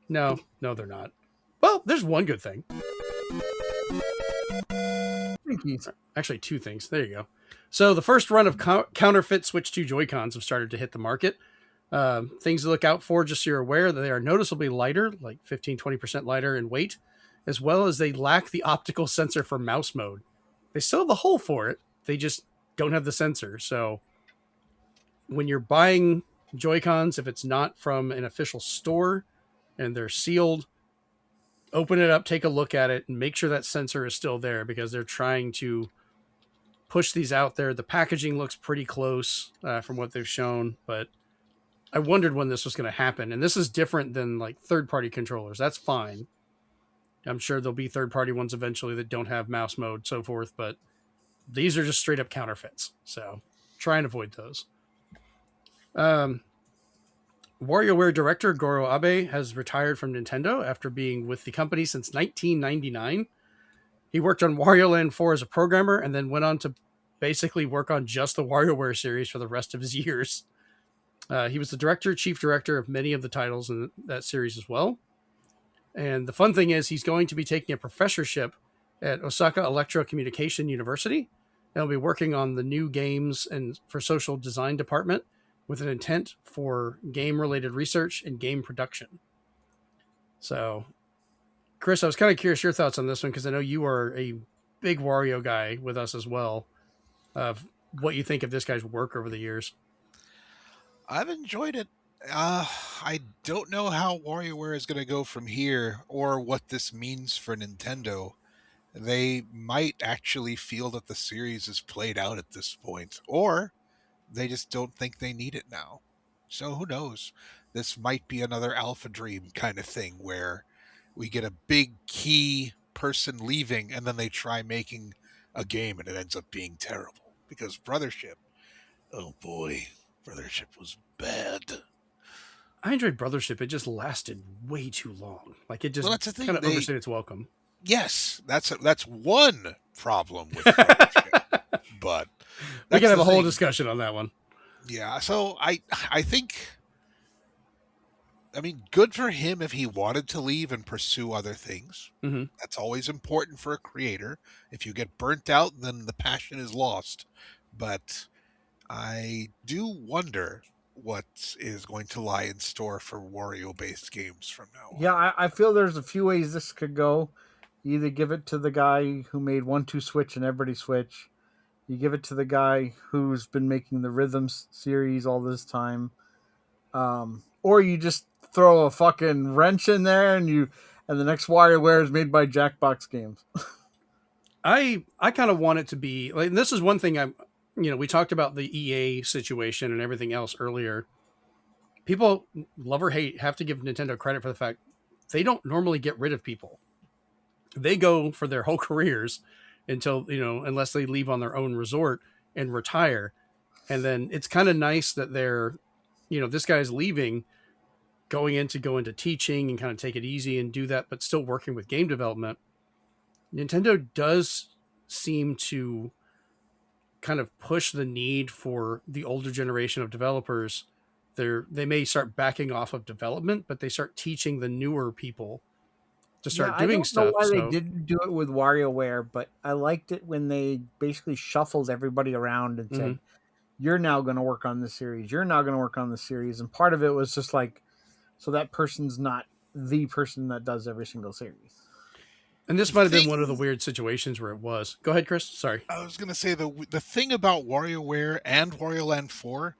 they're not. Well, there's one good thing. Actually, two things. There you go. So the first run of counterfeit Switch 2 Joy-Cons have started to hit the market. Things to look out for, just so you're aware, that they are noticeably lighter, like 15-20% lighter in weight, as well as they lack the optical sensor for mouse mode. They still have the hole for it. They just don't have the sensor. So when you're buying Joy-Cons, if it's not from an official store and they're sealed, open it up, take a look at it, and make sure that sensor is still there because they're trying to push these out there. The packaging looks pretty close from what they've shown, but I wondered when this was going to happen. And this is different than like third-party controllers. That's fine. I'm sure there'll be third-party ones eventually that don't have mouse mode, so forth, but these are just straight-up counterfeits. So try and avoid those. WarioWare director Goro Abe has retired from Nintendo after being with the company since 1999. He worked on Wario Land 4 as a programmer and then went on to basically work on just the WarioWare series for the rest of his years. He was the chief director of many of the titles in that series as well. And the fun thing is he's going to be taking a professorship at Osaka Electrocommunication University. And he'll be working on the new games and for social design department with an intent for game-related research and game production. So, Chris, I was kind of curious your thoughts on this one because I know you are a big Wario guy with us as well. Of what you think of this guy's work over the years. I've enjoyed it. I don't know how WarioWare is going to go from here or what this means for Nintendo. They might actually feel that the series is played out at this point, or they just don't think they need it now. So who knows? This might be another Alpha Dream kind of thing where we get a big key person leaving and then they try making a game and it ends up being terrible. Because Brothership, oh boy, Brothership was bad. I enjoyed Brothership. It just lasted way too long. Like it just kind of overstayed its welcome. Yes, that's one problem with Brothership. But we can have a whole discussion on that one. Yeah, so I think, I mean, good for him if he wanted to leave and pursue other things. Mm-hmm. That's always important for a creator. If you get burnt out, then the passion is lost. But I do wonder what is going to lie in store for Wario-based games from now on. Yeah, I feel there's a few ways this could go. You either give it to the guy who made 1-2 Switch and Everybody Switch. You give it to the guy who's been making the Rhythms series all this time. Or you just throw a fucking wrench in there, and the next WarioWare is made by Jackbox Games. I kind of want it to be like, this is one thing we talked about the EA situation and everything else earlier. People, love or hate, have to give Nintendo credit for the fact they don't normally get rid of people. They go for their whole careers until, unless they leave on their own resort and retire. And then it's kind of nice that they're, this guy's leaving, go into teaching and kind of take it easy and do that, but still working with game development. Nintendo does seem to kind of push the need for the older generation of developers. They may start backing off of development, but they start teaching the newer people to start doing stuff. I don't know why they didn't do it with WarioWare, but I liked it when they basically shuffled everybody around and said, you're now going to work on this series. You're now going to work on this series. And part of it was just like, so that person's not the person that does every single series. And this might have been one of the weird situations where it was. Go ahead, Chris. Sorry. I was going to say the thing about WarioWare and Wario Land 4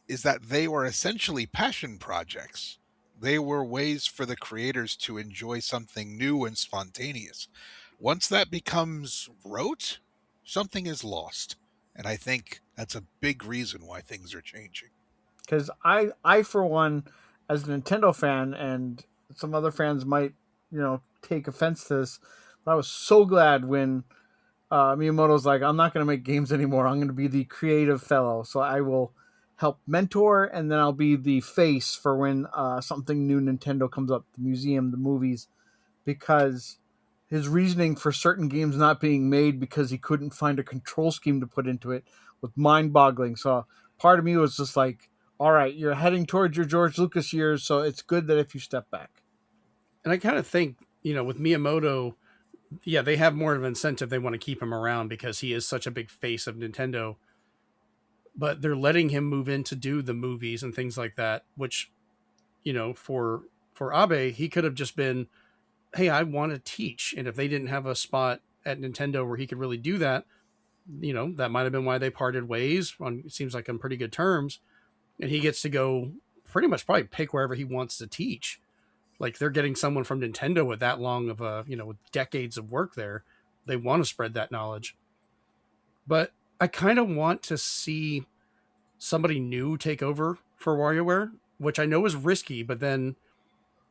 is that they were essentially passion projects. They were ways for the creators to enjoy something new and spontaneous. Once that becomes rote, something is lost. And I think that's a big reason why things are changing. Because I, for one, as a Nintendo fan, and some other fans might, take offense to this, but I was so glad when Miyamoto's like, I'm not going to make games anymore. I'm going to be the creative fellow. So I will help mentor, and then I'll be the face for when something new Nintendo comes up, the museum, the movies, because his reasoning for certain games not being made because he couldn't find a control scheme to put into it was mind-boggling. So part of me was just like, all right, you're heading towards your George Lucas years, so it's good that if you step back. And I kind of think, with Miyamoto, yeah, they have more of an incentive. They want to keep him around because he is such a big face of Nintendo. But they're letting him move in to do the movies and things like that, which, for Abe, he could have just been, hey, I want to teach. And if they didn't have a spot at Nintendo where he could really do that, that might have been why they parted ways on, it seems like, on pretty good terms. And he gets to go pretty much probably pick wherever he wants to teach. Like, they're getting someone from Nintendo with that long of a, with decades of work there. They want to spread that knowledge. But I kind of want to see somebody new take over for WarioWare, which I know is risky, but then,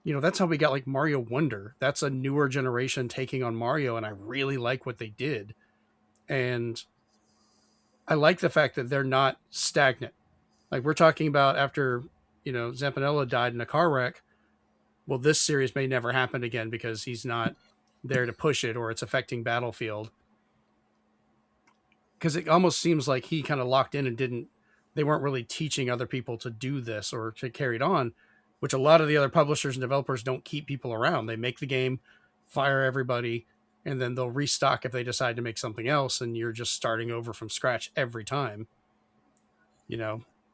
that's how we got like Mario Wonder. That's a newer generation taking on Mario, and I really like what they did. And I like the fact that they're not stagnant. Like, we're talking about after, Zampanella died in a car wreck. Well, this series may never happen again because he's not there to push it, or it's affecting Battlefield. Because it almost seems like he kind of locked in and they weren't really teaching other people to do this or to carry it on, which a lot of the other publishers and developers don't keep people around. They make the game, fire everybody, and then they'll restock if they decide to make something else, and you're just starting over from scratch every time.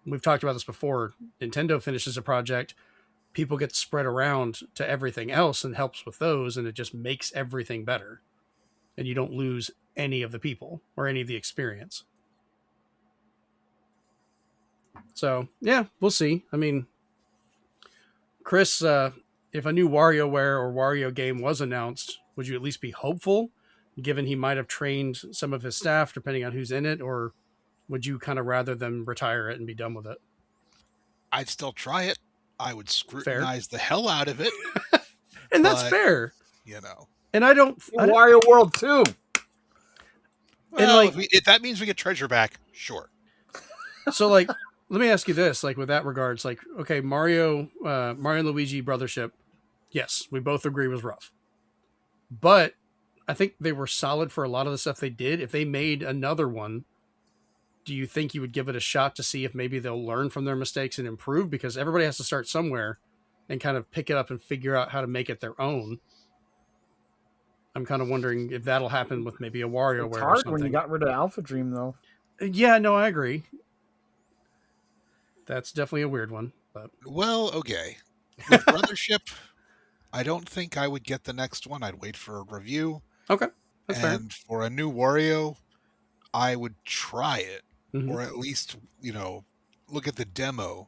We've talked about this before. Nintendo finishes a project, people get spread around to everything else and helps with those, and it just makes everything better. And you don't lose any of the people or any of the experience. So, yeah, we'll see. I mean, Chris, if a new WarioWare or Wario game was announced, would you at least be hopeful, given he might have trained some of his staff, depending on who's in it, or would you kind of rather them retire it and be done with it? I'd still try it. I would scrutinize the hell out of it. And that's fair. And I don't... Wario World 2. Well, and if that means we get treasure back, sure. So, let me ask you this, with that regards, okay, Mario and Luigi Brothership, yes, we both agree was rough. But I think they were solid for a lot of the stuff they did. If they made another one, do you think you would give it a shot to see if maybe they'll learn from their mistakes and improve? Because everybody has to start somewhere and kind of pick it up and figure out how to make it their own. I'm kind of wondering if that'll happen with maybe a WarioWare. It's hard when you got rid of Alpha Dream, though. Yeah, no, I agree. That's definitely a weird one. But well, okay. With Brothership, I don't think I would get the next one. I'd wait for a review. Okay, that's fair. And for a new Wario, I would try it, or at least look at the demo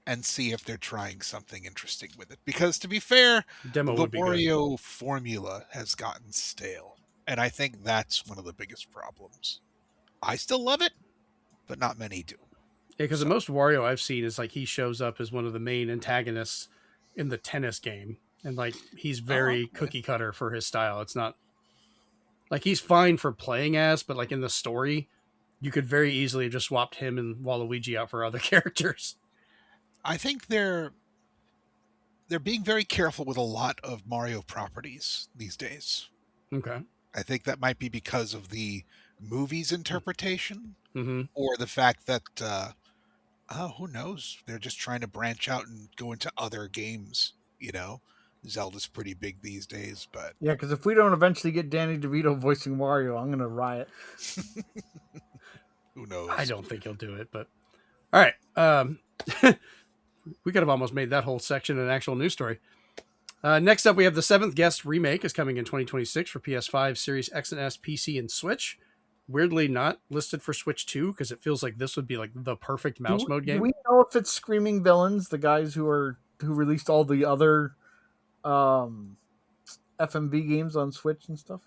and see if they're trying something interesting with it. Because to be fair, Demo the would be good. Wario formula has gotten stale. And I think that's one of the biggest problems. I still love it, but not many do. Yeah, because the most Wario I've seen is like he shows up as one of the main antagonists in the tennis game, and like he's very cookie cutter for his style. It's not like he's fine for playing as, but like in the story, you could very easily have just swapped him and Waluigi out for other characters. I think they're being very careful with a lot of Mario properties these days. Okay. I think that might be because of the movie's interpretation, Mm-hmm. or the fact that who knows? They're just trying to branch out and go into other games. Zelda's pretty big these days, but Yeah, because if we don't eventually get Danny DeVito voicing Wario, I'm gonna riot. who knows? I don't think he'll do it, but all right. We could have almost made that whole section an actual news story. Next up, we have the Seventh Guest Remake is coming in 2026 for PS5, Series X and S, PC, and Switch. Weirdly not listed for Switch 2 because it feels like this would be like the perfect mouse mode game. Do we know if it's Screaming Villains, the guys who released all the other FMV games on Switch and stuff?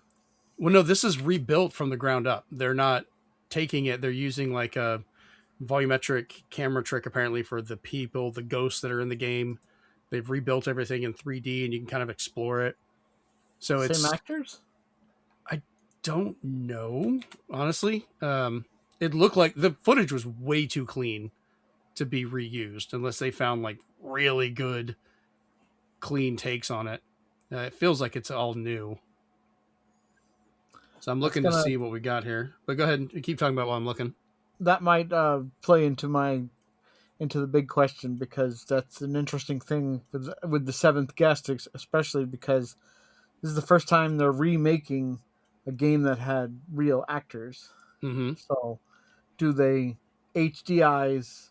Well, no, this is rebuilt from the ground up. They're not taking it. They're using like a volumetric camera trick apparently for the people, the ghosts that are in the game. They've rebuilt everything in 3D and you can kind of explore it. So Same actors? I don't know, honestly. It looked like the footage was way too clean to be reused unless they found like really good clean takes on it. It feels like it's all new. So I'm looking to see what we got here. But go ahead and keep talking about while I'm looking. That might play into the big question, because that's an interesting thing with the Seventh Guest, especially because this is the first time they're remaking a game that had real actors. Mm-hmm. So do they HDIs?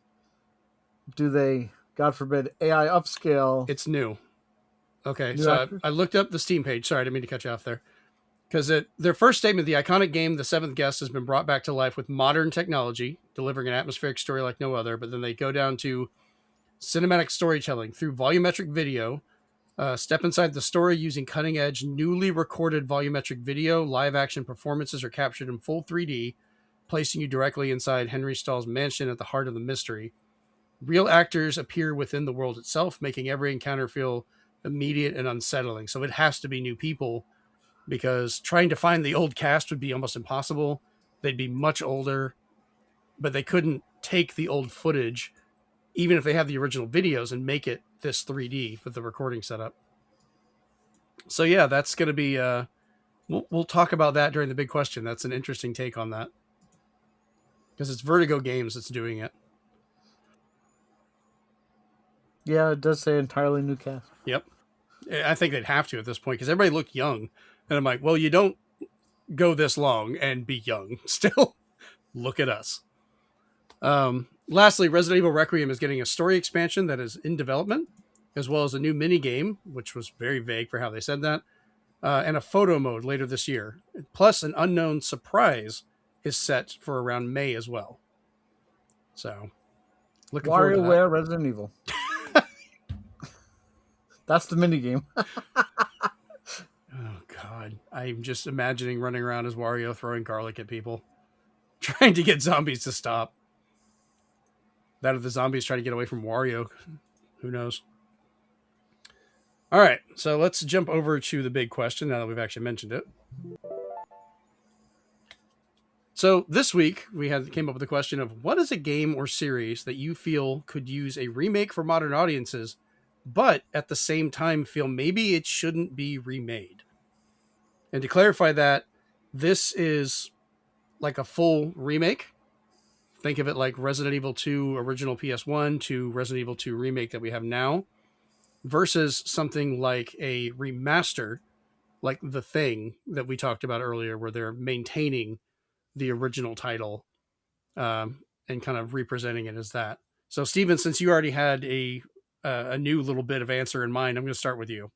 Do they, God forbid, AI upscale? It's new. Okay, New so actors? I looked up the Steam page. Sorry, I didn't mean to cut you off there. Because their first statement, the iconic game, The Seventh Guest, has been brought back to life with modern technology, delivering an atmospheric story like no other. But then they go down to cinematic storytelling through volumetric video. Step inside the story using cutting-edge, newly recorded volumetric video. Live-action performances are captured in full 3D, placing you directly inside Henry Stahl's mansion at the heart of the mystery. Real actors appear within the world itself, making every encounter feel immediate and unsettling. So it has to be new people, because trying to find the old cast would be almost impossible. They'd be much older, but they couldn't take the old footage, even if they have the original videos, and make it this 3D with the recording setup. So yeah, that's going to be, we'll talk about that during the big question. That's an interesting take on that, because it's Vertigo Games that's doing it. Yeah, it does say entirely new cast. Yep. I think they'd have to at this point, because everybody looked young. And I'm like, well, you don't go this long and be young still. Look at us. Lastly, Resident Evil Requiem is getting a story expansion that is in development, as well as a new mini game, which was very vague for how they said that, and a photo mode later this year. Plus, an unknown surprise is set for around May as well. So, looking forward to that. WarioWare Resident Evil. That's the mini game. Oh, God. I'm just imagining running around as Wario throwing garlic at people, trying to get zombies to stop. That or the zombies trying to get away from Wario. Who knows? All right, so let's jump over to the big question now that we've actually mentioned it. So this week, we came up with the question of, what is a game or series that you feel could use a remake for modern audiences, but at the same time feel maybe it shouldn't be remade? And to clarify that, this is like a full remake. Think of it like Resident Evil 2 original PS1 to Resident Evil 2 remake that we have now, versus something like a remaster, like The Thing that we talked about earlier, where they're maintaining the original title and kind of representing it as that. So, Steven, since you already had a new little bit of answer in mind, I'm going to start with you.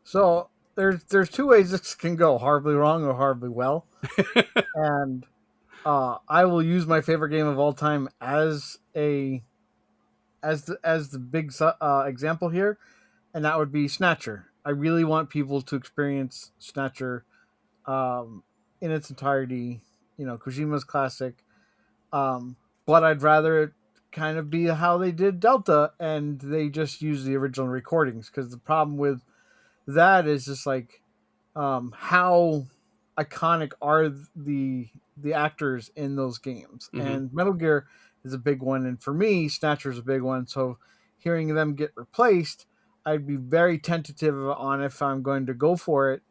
So there's two ways this can go: horribly wrong or horribly well. And I will use my favorite game of all time as a as the big example here, and that would be Snatcher. I really want people to experience Snatcher in its entirety. You know, Kojima's classic. But I'd rather it kind of be how they did Delta, and they just use the original recordings, because the problem with that is just like how iconic are the actors in those games. Mhm. And Metal Gear is a big one, and for me Snatcher is a big one. So hearing them get replaced, I'd be very tentative on if I'm going to go for it,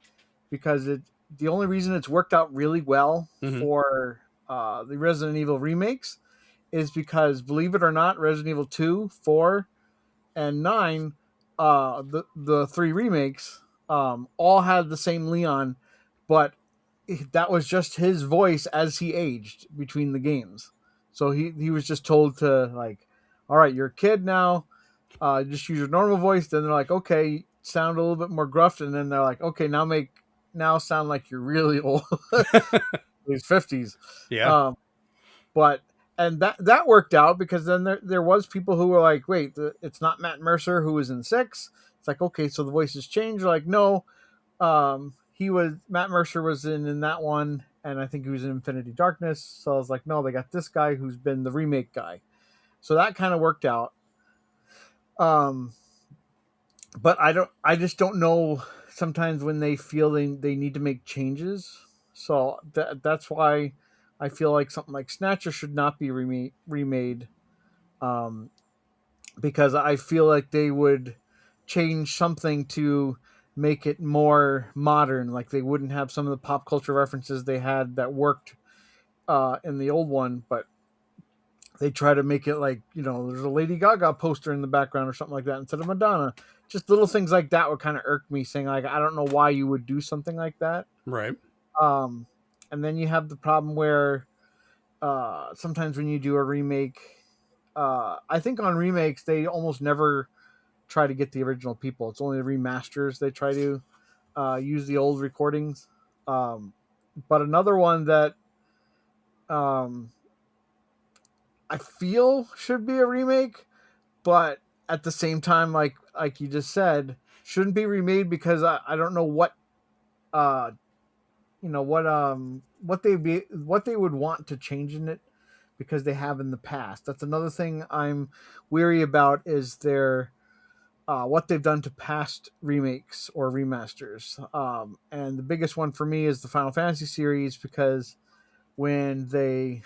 because the only reason it's worked out really well Mhm. for the Resident Evil remakes is because, believe it or not, Resident Evil 2, 4, and 9, the three remakes, all had the same Leon, but that was just his voice as he aged between the games. So he was just told to, like, all right, you're a kid now, just use your normal voice. Then they're like, okay, sound a little bit more gruff, and then they're like, okay, now sound like you're really old, these 50s. Yeah. But and that worked out, because then there was people who were like, wait, it's not Matt Mercer who was in 6. It's like, okay, so the voices changed. They're like, no, Matt Mercer was in that one, and I think he was in Infinity Darkness. So I was like, no, they got this guy who's been the remake guy. So that kind of worked out. But I just don't know sometimes when they feel they need to make changes. So that's why I feel like something like Snatcher should not be remade, because I feel like they would change something to make it more modern. Like they wouldn't have some of the pop culture references they had that worked in the old one, but they try to make it like, there's a Lady Gaga poster in the background or something like that instead of Madonna. Just little things like that would kind of irk me, saying like, I don't know why you would do something like that. Right. And then you have the problem where sometimes when you do a remake, I think on remakes they almost never try to get the original people. It's only the remasters they try to use the old recordings. But another one that I feel should be a remake, but at the same time, like you just said, shouldn't be remade, because I don't know what what they would want to change in it, because they have in the past. That's another thing I'm weary about, is their what they've done to past remakes or remasters. And the biggest one for me is the Final Fantasy series, because when they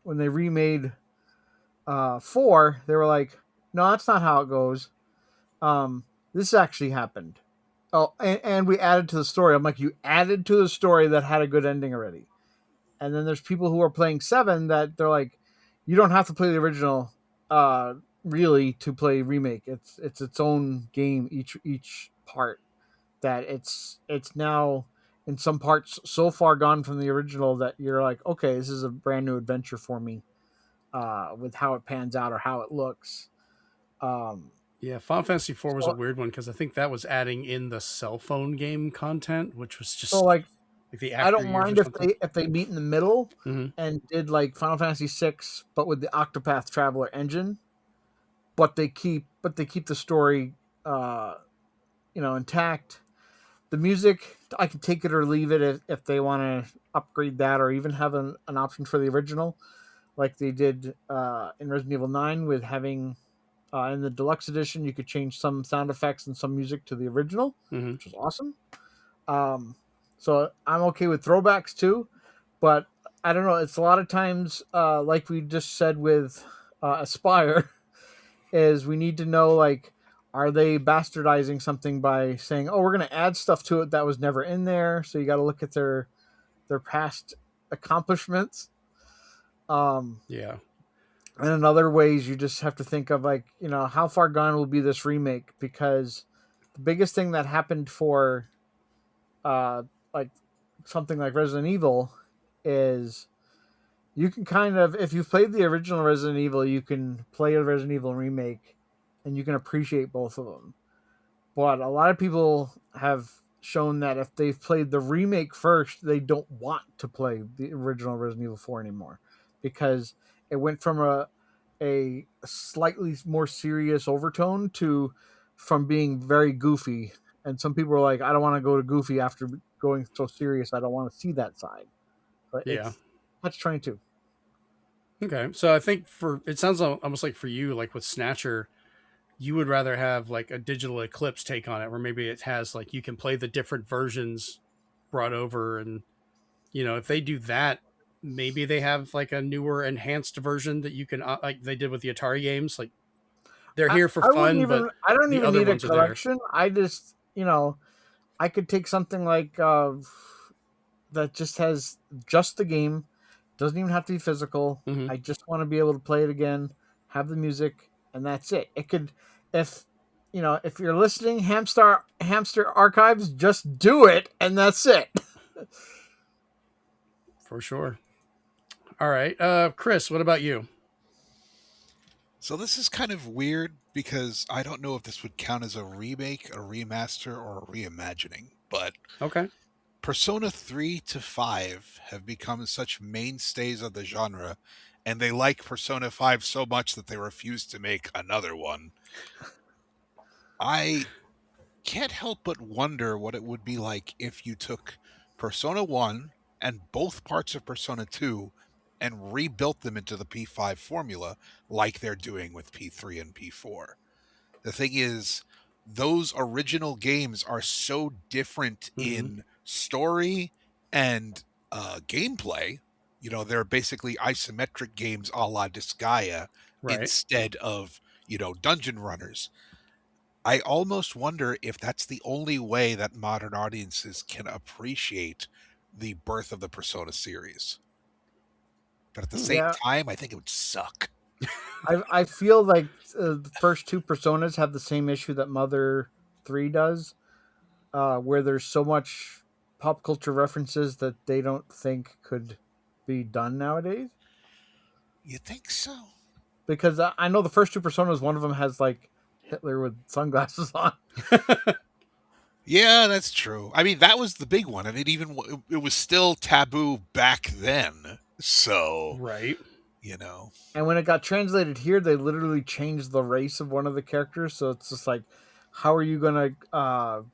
remade 4, they were like, no, that's not how it goes. This actually happened. Oh, and we added to the story. I'm like, you added to the story that had a good ending already. And then there's people who are playing 7 that they're like, you don't have to play the original really to play remake. It's its own game, each part. That it's now in some parts so far gone from the original that you're like, okay, this is a brand new adventure for me, with how it pans out or how it looks. Yeah, Final Fantasy IV was a weird one, because I think that was adding in the cell phone game content, which was just so like the I don't mind if they meet in the middle Mhm. and did like Final Fantasy VI, but with the Octopath Traveler engine, but they keep the story, intact. The music, I can take it or leave it if they want to upgrade that, or even have an option for the original, like they did in Resident Evil 9, with having in the deluxe edition you could change some sound effects and some music to the original, which was awesome. So I'm okay with throwbacks too, but I don't know. It's a lot of times, like we just said with Aspyr, is we need to know, like, are they bastardizing something by saying, oh, we're going to add stuff to it that was never in there? So you got to look at their past accomplishments. Yeah. And in other ways, you just have to think of, like, how far gone will be this remake? Because the biggest thing that happened for like something like Resident Evil is you can kind of, if you've played the original Resident Evil, you can play a Resident Evil remake and you can appreciate both of them. But a lot of people have shown that if they've played the remake first, they don't want to play the original Resident Evil 4 anymore, because it went from a slightly more serious overtone to from being very goofy. And some people are like, I don't want to go to goofy after going so serious. I don't want to see that side. But Yeah. it's catch 22. Okay. So I think it sounds almost like for you, like with Snatcher, you would rather have like a digital Eclipse take on it, where maybe it has like you can play the different versions brought over, and if they do that, maybe they have like a newer enhanced version that you can like they did with the Atari games. Like they're here for I wouldn't fun, but even. I don't the even other need a ones are there. collection. I just, I could take something like that just has just the game. Doesn't even have to be physical. Mhm. I just want to be able to play it again, have the music, and that's it. It could, if if you're listening, Hamster Archives, just do it, and that's it. For sure. All right, Chris, what about you? So this is kind of weird because I don't know if this would count as a remake, a remaster, or a reimagining, but Okay. Persona 3 to 5 have become such mainstays of the genre, and they like Persona 5 so much that they refuse to make another one. I can't help but wonder what it would be like if you took Persona 1 and both parts of Persona 2 and rebuilt them into the P5 formula like they're doing with P3 and P4. The thing is, those original games are so different in story and gameplay. They're basically isometric games a la Disgaea Right. instead of, dungeon runners. I almost wonder if that's the only way that modern audiences can appreciate the birth of the Persona series. But at the same time, I think it would suck. I feel like the first two Personas have the same issue that Mother 3 does, where there's so much pop culture references that they don't think could be done nowadays. You think so? Because I know the first two Personas, one of them has like Hitler with sunglasses on. Yeah, that's true. I mean, that was the big one, and it was still taboo back then. So, right. And when it got translated here, they literally changed the race of one of the characters. So it's just like, how are you going to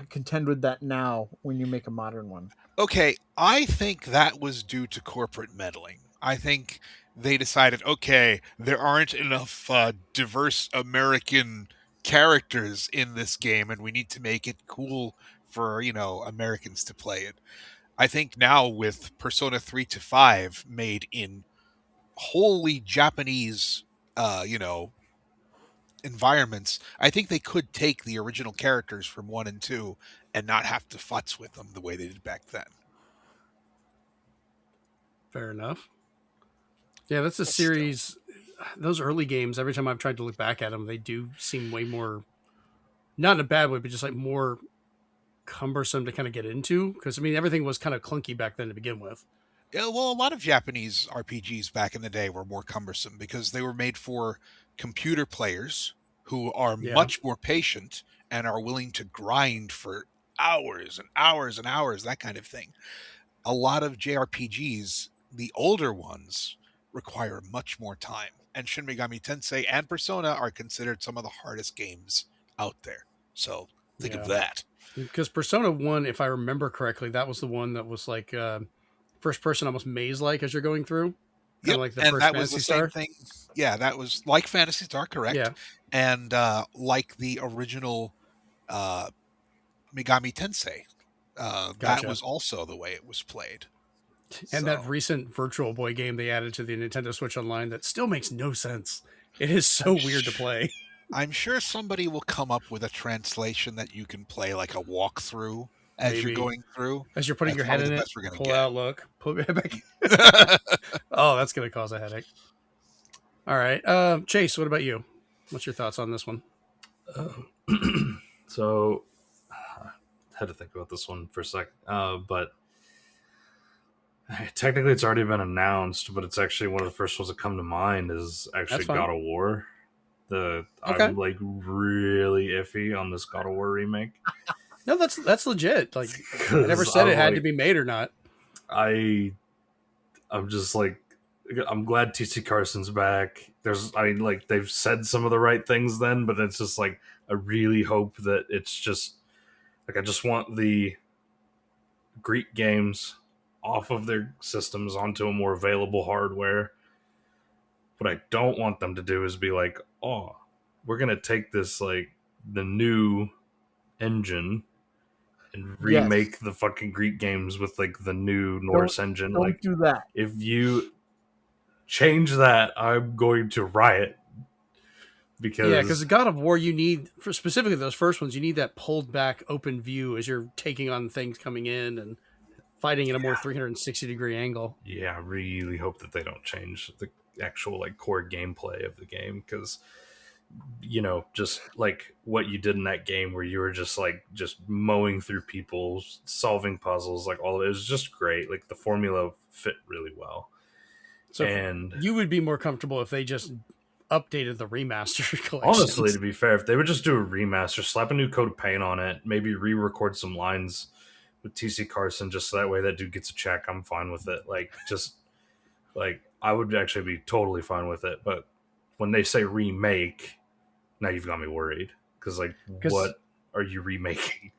contend with that now when you make a modern one? Okay, I think that was due to corporate meddling. I think they decided, okay, there aren't enough diverse American characters in this game, and we need to make it cool for, Americans to play it. I think now with Persona 3 to 5 made in wholly Japanese, environments, I think they could take the original characters from 1 and 2 and not have to futz with them the way they did back then. Fair enough. Yeah, that's a series. Those early games, every time I've tried to look back at them, they do seem way more, not in a bad way, but just like more cumbersome to kind of get into. Because, I mean, everything was kind of clunky back then to begin with. Yeah, well, a lot of Japanese RPGs back in the day were more cumbersome because they were made for computer players who are much more patient and are willing to grind for hours and hours and hours, that kind of thing. A lot of JRPGs, the older ones, require much more time. And Shin Megami Tensei and Persona are considered some of the hardest games out there. So think of that. Because Persona 1, if I remember correctly, that was the one that was like first person, almost maze-like as you're going through. Yep, like the and first that Phantasy was the same Star. thing. Yeah, that was like Phantasy Star, correct? Yeah. And like the original Megami Tensei. That was also the way it was played. And that recent Virtual Boy game they added to the Nintendo Switch Online that still makes no sense. It is so weird to play. I'm sure somebody will come up with a translation that you can play like a walkthrough as you're going through. As you're putting your head in it, pull out, look, pull it back. Oh, that's going to cause a headache. All right. Chase, what about you? What's your thoughts on this one? So, I had to think about this one for a sec. But technically it's already been announced, but it's actually one of the first ones that come to mind is actually God of War. I'm like really iffy on this God of War remake. No, that's legit. Like, I never said it had to be made or not. I'm just like, I'm glad TC Carson's back. Like they've said some of the right things then, but it's just like I really hope that it's just like I just want the Greek games off of their systems onto a more available hardware. What I don't want them to do is be like, oh, we're gonna take this like the new engine and remake the fucking Greek games with like the new Norse engine. Don't Like, do that. if you change that, I'm going to riot. Because God of War, you need, for specifically those first ones, you need that pulled back open view as you're taking on things coming in and fighting at a more 360-degree angle. Yeah, I really hope that they don't change the actual like core gameplay of the game, because just like what you did in that game where you were just mowing through people, solving puzzles, like all of it was just great. Like the formula fit really well. So and you would be more comfortable if they just updated the remastered collection. Honestly, to be fair, if they would just do a remaster, slap a new coat of paint on it, maybe re-record some lines with TC Carson, just so that way that dude gets a check, I'm fine with it. I would actually be totally fine with it. But when they say remake, now you've got me worried, because what are you remaking?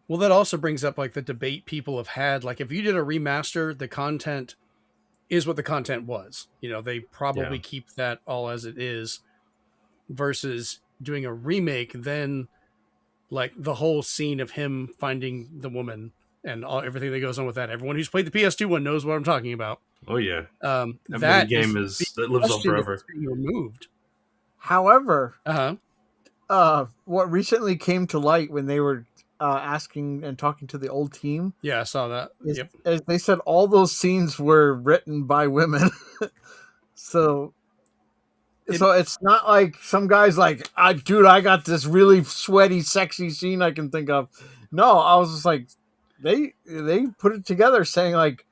Well, that also brings up like the debate people have had. Like, if you did a remaster, the content is what the content was. They probably keep that all as it is, versus doing a remake. Then, like the whole scene of him finding the woman and everything that goes on with that. Everyone who's played the PS2 one knows what I'm talking about. Oh yeah, that game that lives on forever. Being removed. However, what recently came to light when they were asking and talking to the old team. Yeah, I saw that. As they said, all those scenes were written by women. So it's not like some guy's like, dude, I got this really sweaty, sexy scene I can think of. No, I was just like, they put it together saying like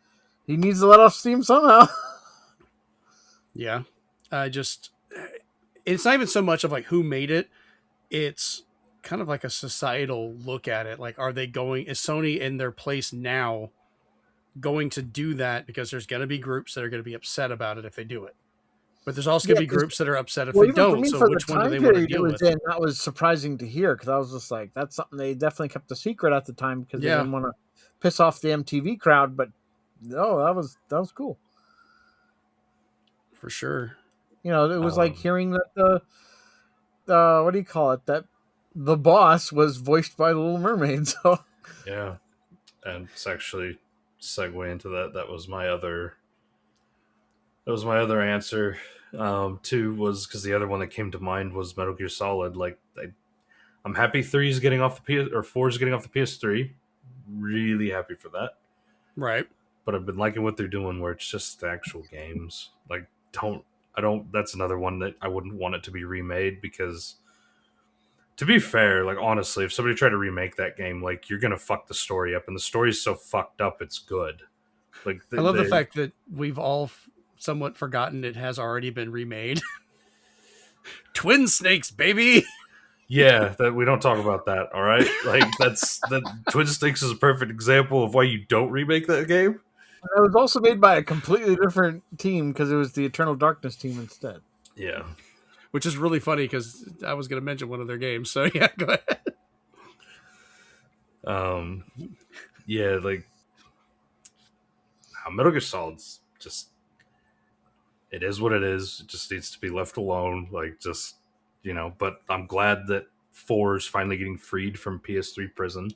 he needs to let off steam somehow. Yeah. It's not even so much of like who made it. It's kind of like a societal look at it. Like, is Sony in their place now going to do that? Because there's going to be groups that are going to be upset about it if they do it. But there's also going to be groups that are upset if they don't. So which one do they want to deal with? That was surprising to hear, because I was just like, that's something they definitely kept a secret at the time because they didn't want to piss off the MTV crowd. But no, that was cool. For sure. It was like hearing that the what do you call it? That the boss was voiced by the Little Mermaid. So yeah, and it's actually segue into that. That was my other answer. Two was because the other one that came to mind was Metal Gear Solid. Like, I'm happy 3 is getting off the 4 is getting off the PS3. Really happy for that. Right. But I've been liking what they're doing, where it's just the actual games. Like, that's another one that I wouldn't want it to be remade, because to be fair, like, honestly, if somebody tried to remake that game, like, you're gonna fuck the story up, and the story's so fucked up it's good. Like, I love the fact that we've all somewhat forgotten it has already been remade. Twin Snakes, baby. Yeah, that we don't talk about that. All right, like Twin Snakes is a perfect example of why you don't remake that game. It was also made by a completely different team, because it was the Eternal Darkness team instead. Yeah, which is really funny because I was going to mention one of their games. So yeah, go ahead. Yeah, like Metal Gear Solid's just, it is what it is. It just needs to be left alone. Like, just, but I'm glad that 4 is finally getting freed from PS3 prison.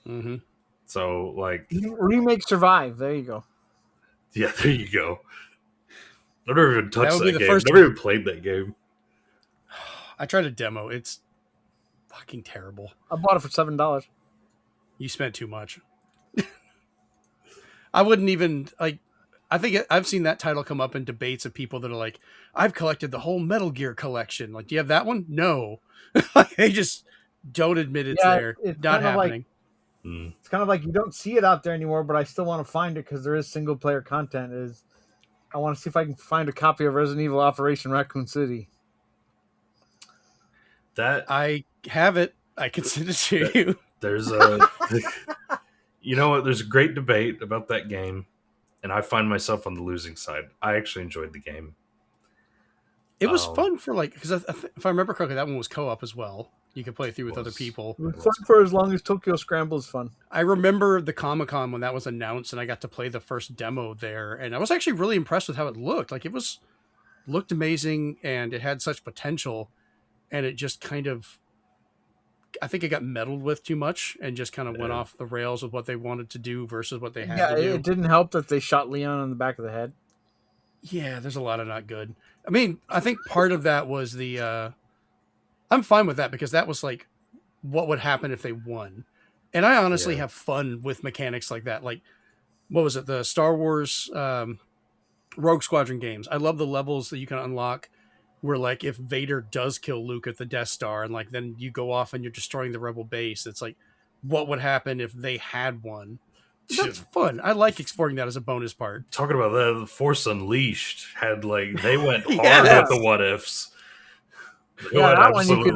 Mm-hmm. So, like, remake Survive. There you go. Yeah, there you go. I've never even touched that game. First never even played that game. I tried a demo. It's fucking terrible. I bought it for $7. You spent too much. I wouldn't even like. I think I've seen that title come up in debates of people that are like, I've collected the whole Metal Gear collection. Like, do you have that one? No. They just don't admit it's there. It's not happening. It's kind of like you don't see it out there anymore, but I still want to find it because there is single player content. I want to see if I can find a copy of Resident Evil Operation Raccoon City. That I have it. I can send it to you. There's there's a great debate about that game. and I find myself on the losing side. I actually enjoyed the game. It was fun for like, because if I remember correctly, that one was co-op as well. You could play through with other people. It was fun for as long as Tokyo Scramble is fun. I remember the Comic-Con when that was announced, and I got to play the first demo there, and I was actually really impressed with how it looked. Like, looked amazing, and it had such potential, and it just kind of, I think it got meddled with too much and just kind of went off the rails with what they wanted to do versus what they had to do. It didn't help that they shot Leon on the back of the head. Yeah, there's a lot of not good. I mean, I think part of that was I'm fine with that because that was like what would happen if they won. And I honestly have fun with mechanics like that. Like, what was it? The Star Wars Rogue Squadron games. I love the levels that you can unlock where, like, if Vader does kill Luke at the Death Star and, like, then you go off and you're destroying the Rebel base. It's like, what would happen if they had one? That's fun. I like exploring that as a bonus part. Talking about that, the Force Unleashed had, like, they went hard with the what ifs. That one you could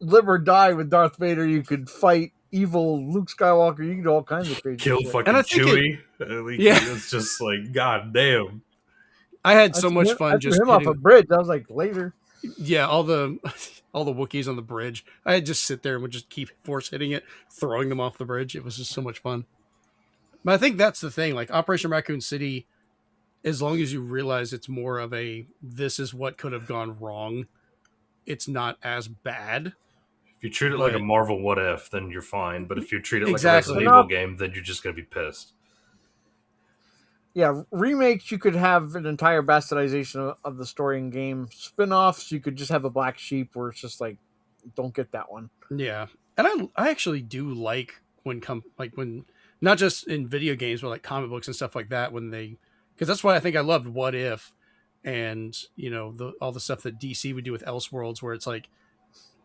live or die with Darth Vader. You could fight evil Luke Skywalker. You could do all kinds of crazy kill shit. fucking Chewie. It's just like, god damn. I had so much fun just him off a bridge. I was like, later. Yeah, all the Wookiees on the bridge. I'd just sit there and would just keep force hitting it, throwing them off the bridge. It was just so much fun. But I think that's the thing. Like, Operation Raccoon City, as long as you realize it's more of a, this is what could have gone wrong, it's not as bad. If you treat it like a Marvel what if, then you're fine. But if you treat it like a Resident Evil game, then you're just going to be pissed. Yeah, remakes, you could have an entire bastardization of the story and game. Spin-offs, you could just have a black sheep where it's just like, don't get that one. Yeah. And I actually do like when not just in video games, but like comic books and stuff like that, when they, because that's why I think I loved What If and, you know, all the stuff that DC would do with Elseworlds, where it's like,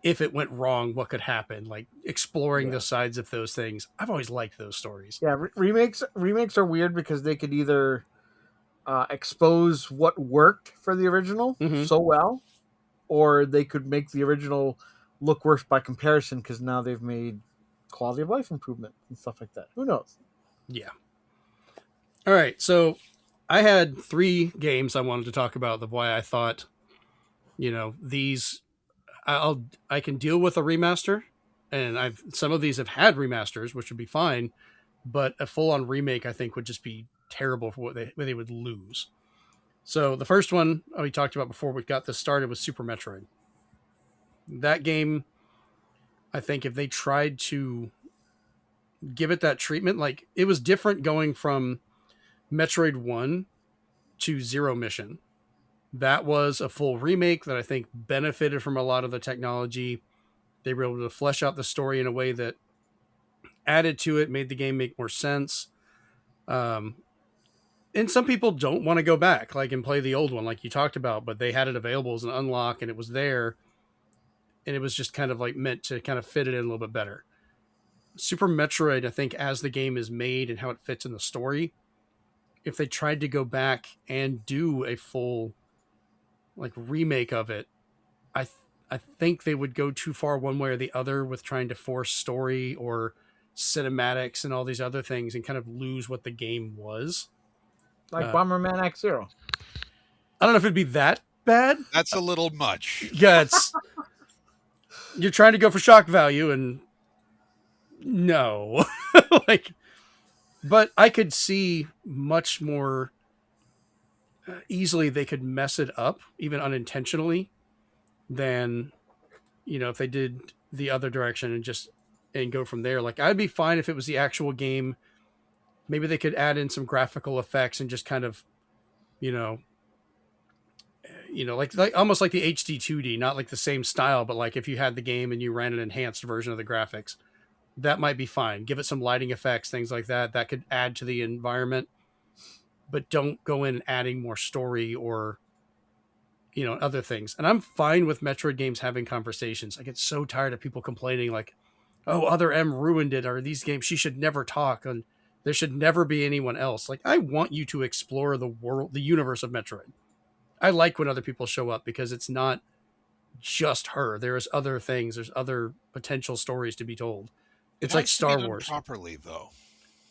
if it went wrong, what could happen? Like exploring the sides of those things. I've always liked those stories. Yeah, remakes are weird because they could either expose what worked for the original so well, or they could make the original look worse by comparison because now they've made quality of life improvement and stuff like that. Who knows? Yeah. All right, so I had 3 games I wanted to talk about of why I thought, you know, these, I can deal with a remaster, and some of these have had remasters, which would be fine, but a full-on remake I think would just be terrible for what they would lose. So the first one we talked about before we got this started was Super Metroid. That game, I think if they tried to give it that treatment, like it was different going from Metroid 1 to Zero Mission. That was a full remake that I think benefited from a lot of the technology. They were able to flesh out the story in a way that added to it, made the game make more sense. And some people don't want to go back and play the old one like you talked about, but they had it available as an unlock and it was there. And it was just kind of like meant to kind of fit it in a little bit better. Super Metroid, I think, as the game is made and how it fits in the story, if they tried to go back and do a full remake of it, I think they would go too far one way or the other with trying to force story or cinematics and all these other things and kind of lose what the game was. Like Bomberman X-Zero. I don't know if it'd be that bad. That's a little much. Yeah, you're trying to go for shock value and no. But I could see much more easily they could mess it up, even unintentionally, than, you know, if they did the other direction and go from there. Like, I'd be fine if it was the actual game. Maybe they could add in some graphical effects and just kind of, like almost like the HD 2D, not like the same style, but like if you had the game and you ran an enhanced version of the graphics, that might be fine. Give it some lighting effects, things like that. That could add to the environment, but don't go in adding more story or, other things. And I'm fine with Metroid games having conversations. I get so tired of people complaining like, oh, Other M ruined it, or these games, she should never talk, and there should never be anyone else. Like, I want you to explore the world, the universe of Metroid. I like when other people show up because it's not just her. There's other things. There's other potential stories to be told. It's like Star Wars. Properly, though.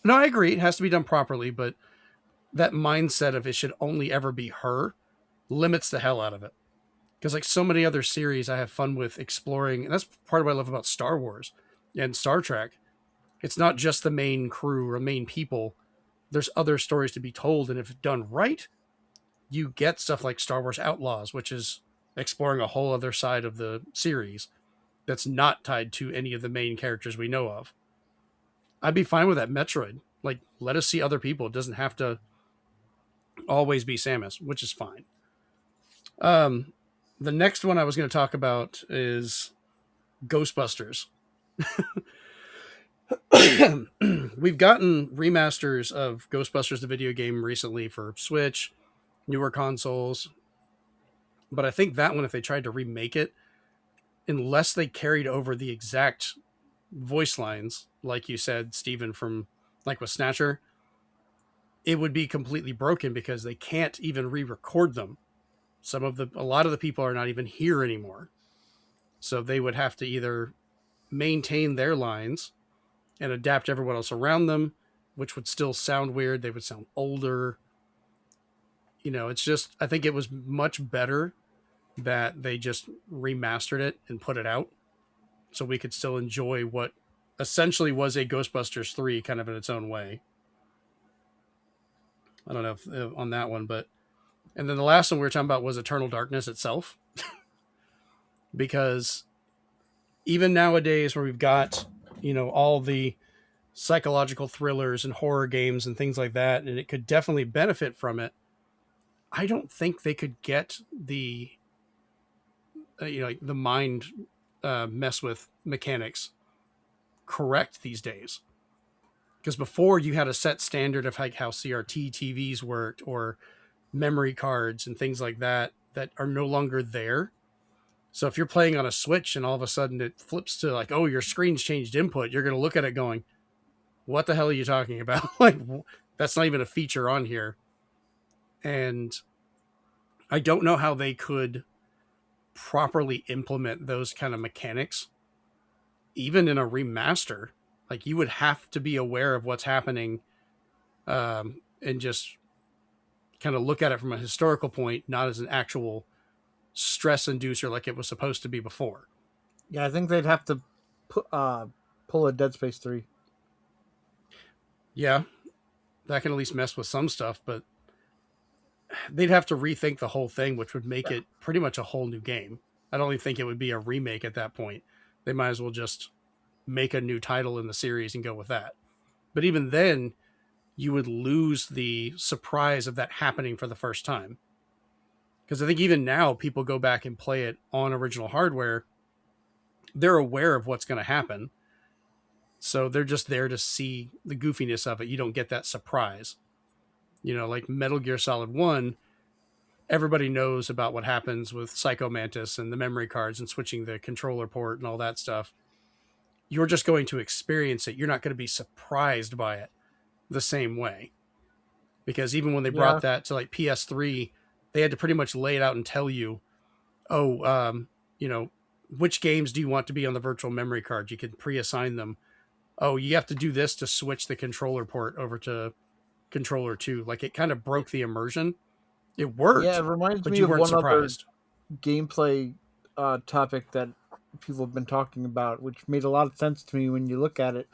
No, I agree. It has to be done properly, but that mindset of it should only ever be her limits the hell out of it. Because like so many other series I have fun with exploring, and that's part of what I love about Star Wars and Star Trek. It's not just the main crew or main people. There's other stories to be told, and if done right, you get stuff like Star Wars Outlaws, which is exploring a whole other side of the series that's not tied to any of the main characters we know of. I'd be fine with that. Metroid. Like, let us see other people. It doesn't have to always be Samus, which is fine. The next one I was going to talk about is Ghostbusters. We've gotten remasters of Ghostbusters, the video game, recently for Switch, newer consoles. But I think that one, if they tried to remake it, unless they carried over the exact voice lines, like you said, Steven, from like with Snatcher, it would be completely broken because they can't even re-record them. A lot of the people are not even here anymore. So they would have to either maintain their lines and adapt everyone else around them, which would still sound weird. They would sound older. It's just, I think it was much better that they just remastered it and put it out so we could still enjoy what essentially was a Ghostbusters 3 kind of in its own way. I don't know if on that one, but... And then the last one we were talking about was Eternal Darkness itself. Because even nowadays where we've got, all the psychological thrillers and horror games and things like that, and it could definitely benefit from it, I don't think they could get the, the mind mess with mechanics correct these days. Because before you had a set standard of like how CRT TVs worked or memory cards and things like that are no longer there. So if you're playing on a Switch and all of a sudden it flips to like, oh, your screen's changed input, you're going to look at it going, what the hell are you talking about? Like, that's not even a feature on here. And I don't know how they could properly implement those kind of mechanics, even in a remaster. Like, you would have to be aware of what's happening and just kind of look at it from a historical point, not as an actual stress inducer like it was supposed to be before. Yeah, I think they'd have to pull a Dead Space 3. Yeah, that can at least mess with some stuff, but they'd have to rethink the whole thing, which would make it pretty much a whole new game. I don't even think it would be a remake at that point. They might as well just make a new title in the series and go with that. But even then, you would lose the surprise of that happening for the first time. Because I think even now, people go back and play it on original hardware. They're aware of what's going to happen. So they're just there to see the goofiness of it. You don't get that surprise. Like Metal Gear Solid 1, everybody knows about what happens with Psycho Mantis and the memory cards and switching the controller port and all that stuff. You're just going to experience it. You're not going to be surprised by it the same way. Because even when they brought that to like PS3, they had to pretty much lay it out and tell you, which games do you want to be on the virtual memory card? You can pre-assign them. Oh, you have to do this to switch the controller port over to controller 2. Like, it kind of broke the immersion. It worked. Yeah, it reminds me you of weren't one surprised. other gameplay topic that people have been talking about, which made a lot of sense to me when you look at it,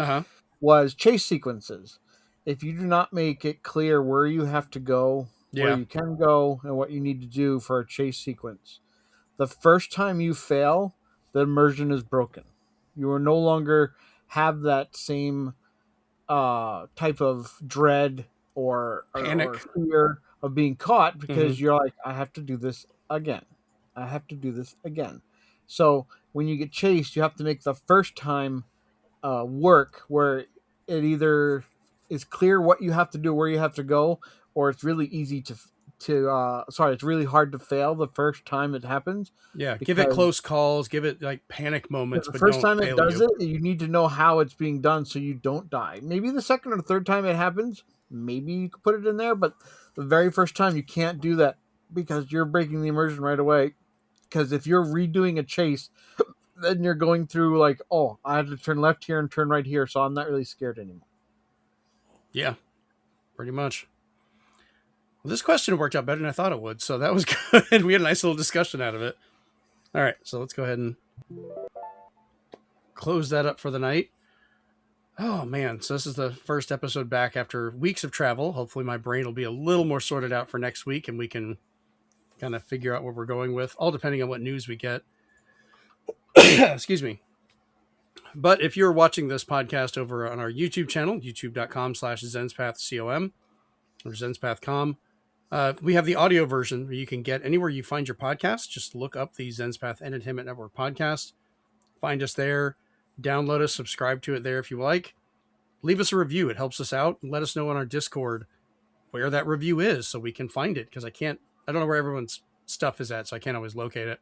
was chase sequences. If you do not make it clear where you have to go, where you can go, and what you need to do for a chase sequence, the first time you fail, the immersion is broken. You will no longer have that same type of dread or Panic. or fear of being caught, because you're like, I have to do this again. I have to do this again. So when you get chased, you have to make the first time work where it either is clear what you have to do, where you have to go, or it's really easy it's really hard to fail the first time it happens. Yeah, give it close calls, give it like panic moments. The but first don't time it fail does you. it, you need to know how it's being done so you don't die. Maybe the second or third time it happens, maybe you could put it in there, but the very first time you can't do that because you're breaking the immersion right away. Because if you're redoing a chase, then you're going through like, oh, I had to turn left here and turn right here, so I'm not really scared anymore. Yeah, pretty much. Well, this question worked out better than I thought it would, so that was good. We had a nice little discussion out of it. All right, so let's go ahead and close that up for the night. Oh, man. So this is the first episode back after weeks of travel. Hopefully my brain will be a little more sorted out for next week, and we can kind of figure out what we're going with, all depending on what news we get. Excuse me. But if you're watching this podcast over on our YouTube channel, youtube.com/ZenspathCom or Zenspath.com, we have the audio version where you can get anywhere you find your podcast. Just look up the Zenspath Entertainment Network Podcast. Find us there. Download us. Subscribe to it there if you like. Leave us a review. It helps us out. And let us know on our Discord where that review is so we can find it, because I don't know where everyone's stuff is at, so I can't always locate it.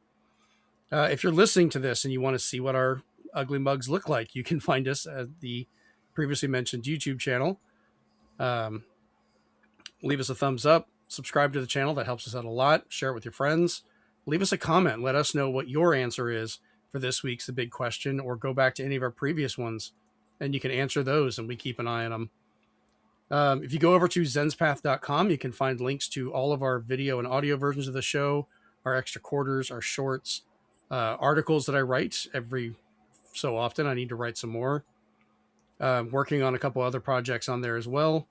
If you're listening to this and you want to see what our ugly mugs look like, you can find us at the previously mentioned YouTube channel. Leave us a thumbs up. Subscribe to the channel. That helps us out a lot. Share it with your friends. Leave us a comment. Let us know what your answer is for this week's The Big Question, or go back to any of our previous ones and you can answer those and we keep an eye on them. If you go over to Zenspath.com, you can find links to all of our video and audio versions of the show, our extra quarters, our shorts, articles that I write every so often. I need to write some more. Working on a couple other projects on there as well.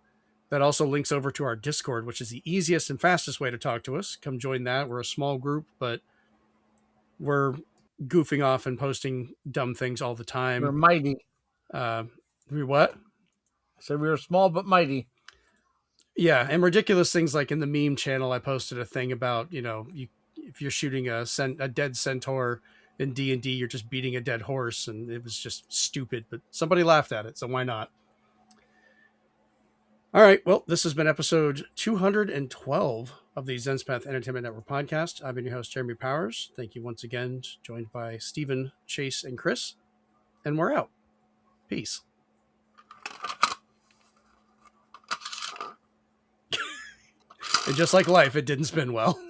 That also links over to our Discord, which is the easiest and fastest way to talk to us. Come join that. We're a small group, but we're goofing off and posting dumb things all the time. We're mighty. We what? I said we were small but mighty. Yeah, and ridiculous things like in the meme channel, I posted a thing about, if you're shooting a dead centaur in D&D, you're just beating a dead horse, and it was just stupid, but somebody laughed at it, so why not? All right, well, this has been episode 212 of the Zenspath Entertainment Network Podcast. I've been your host, Jeremy Powers. Thank you once again, joined by Stephen, Chase, and Chris, and we're out. Peace. And just like life, it didn't spin well.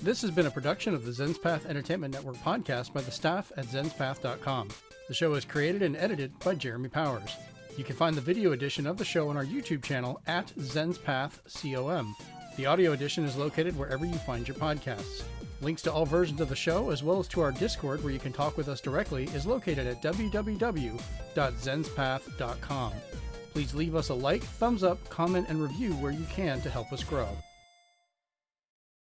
This has been a production of the Zenspath Entertainment Network Podcast by the staff at Zenspath.com. The show is created and edited by Jeremy Powers. You can find the video edition of the show on our YouTube channel at ZenspathCom. The audio edition is located wherever you find your podcasts. Links to all versions of the show, as well as to our Discord where you can talk with us directly, is located at www.zenspath.com. Please leave us a like, thumbs up, comment, and review where you can to help us grow.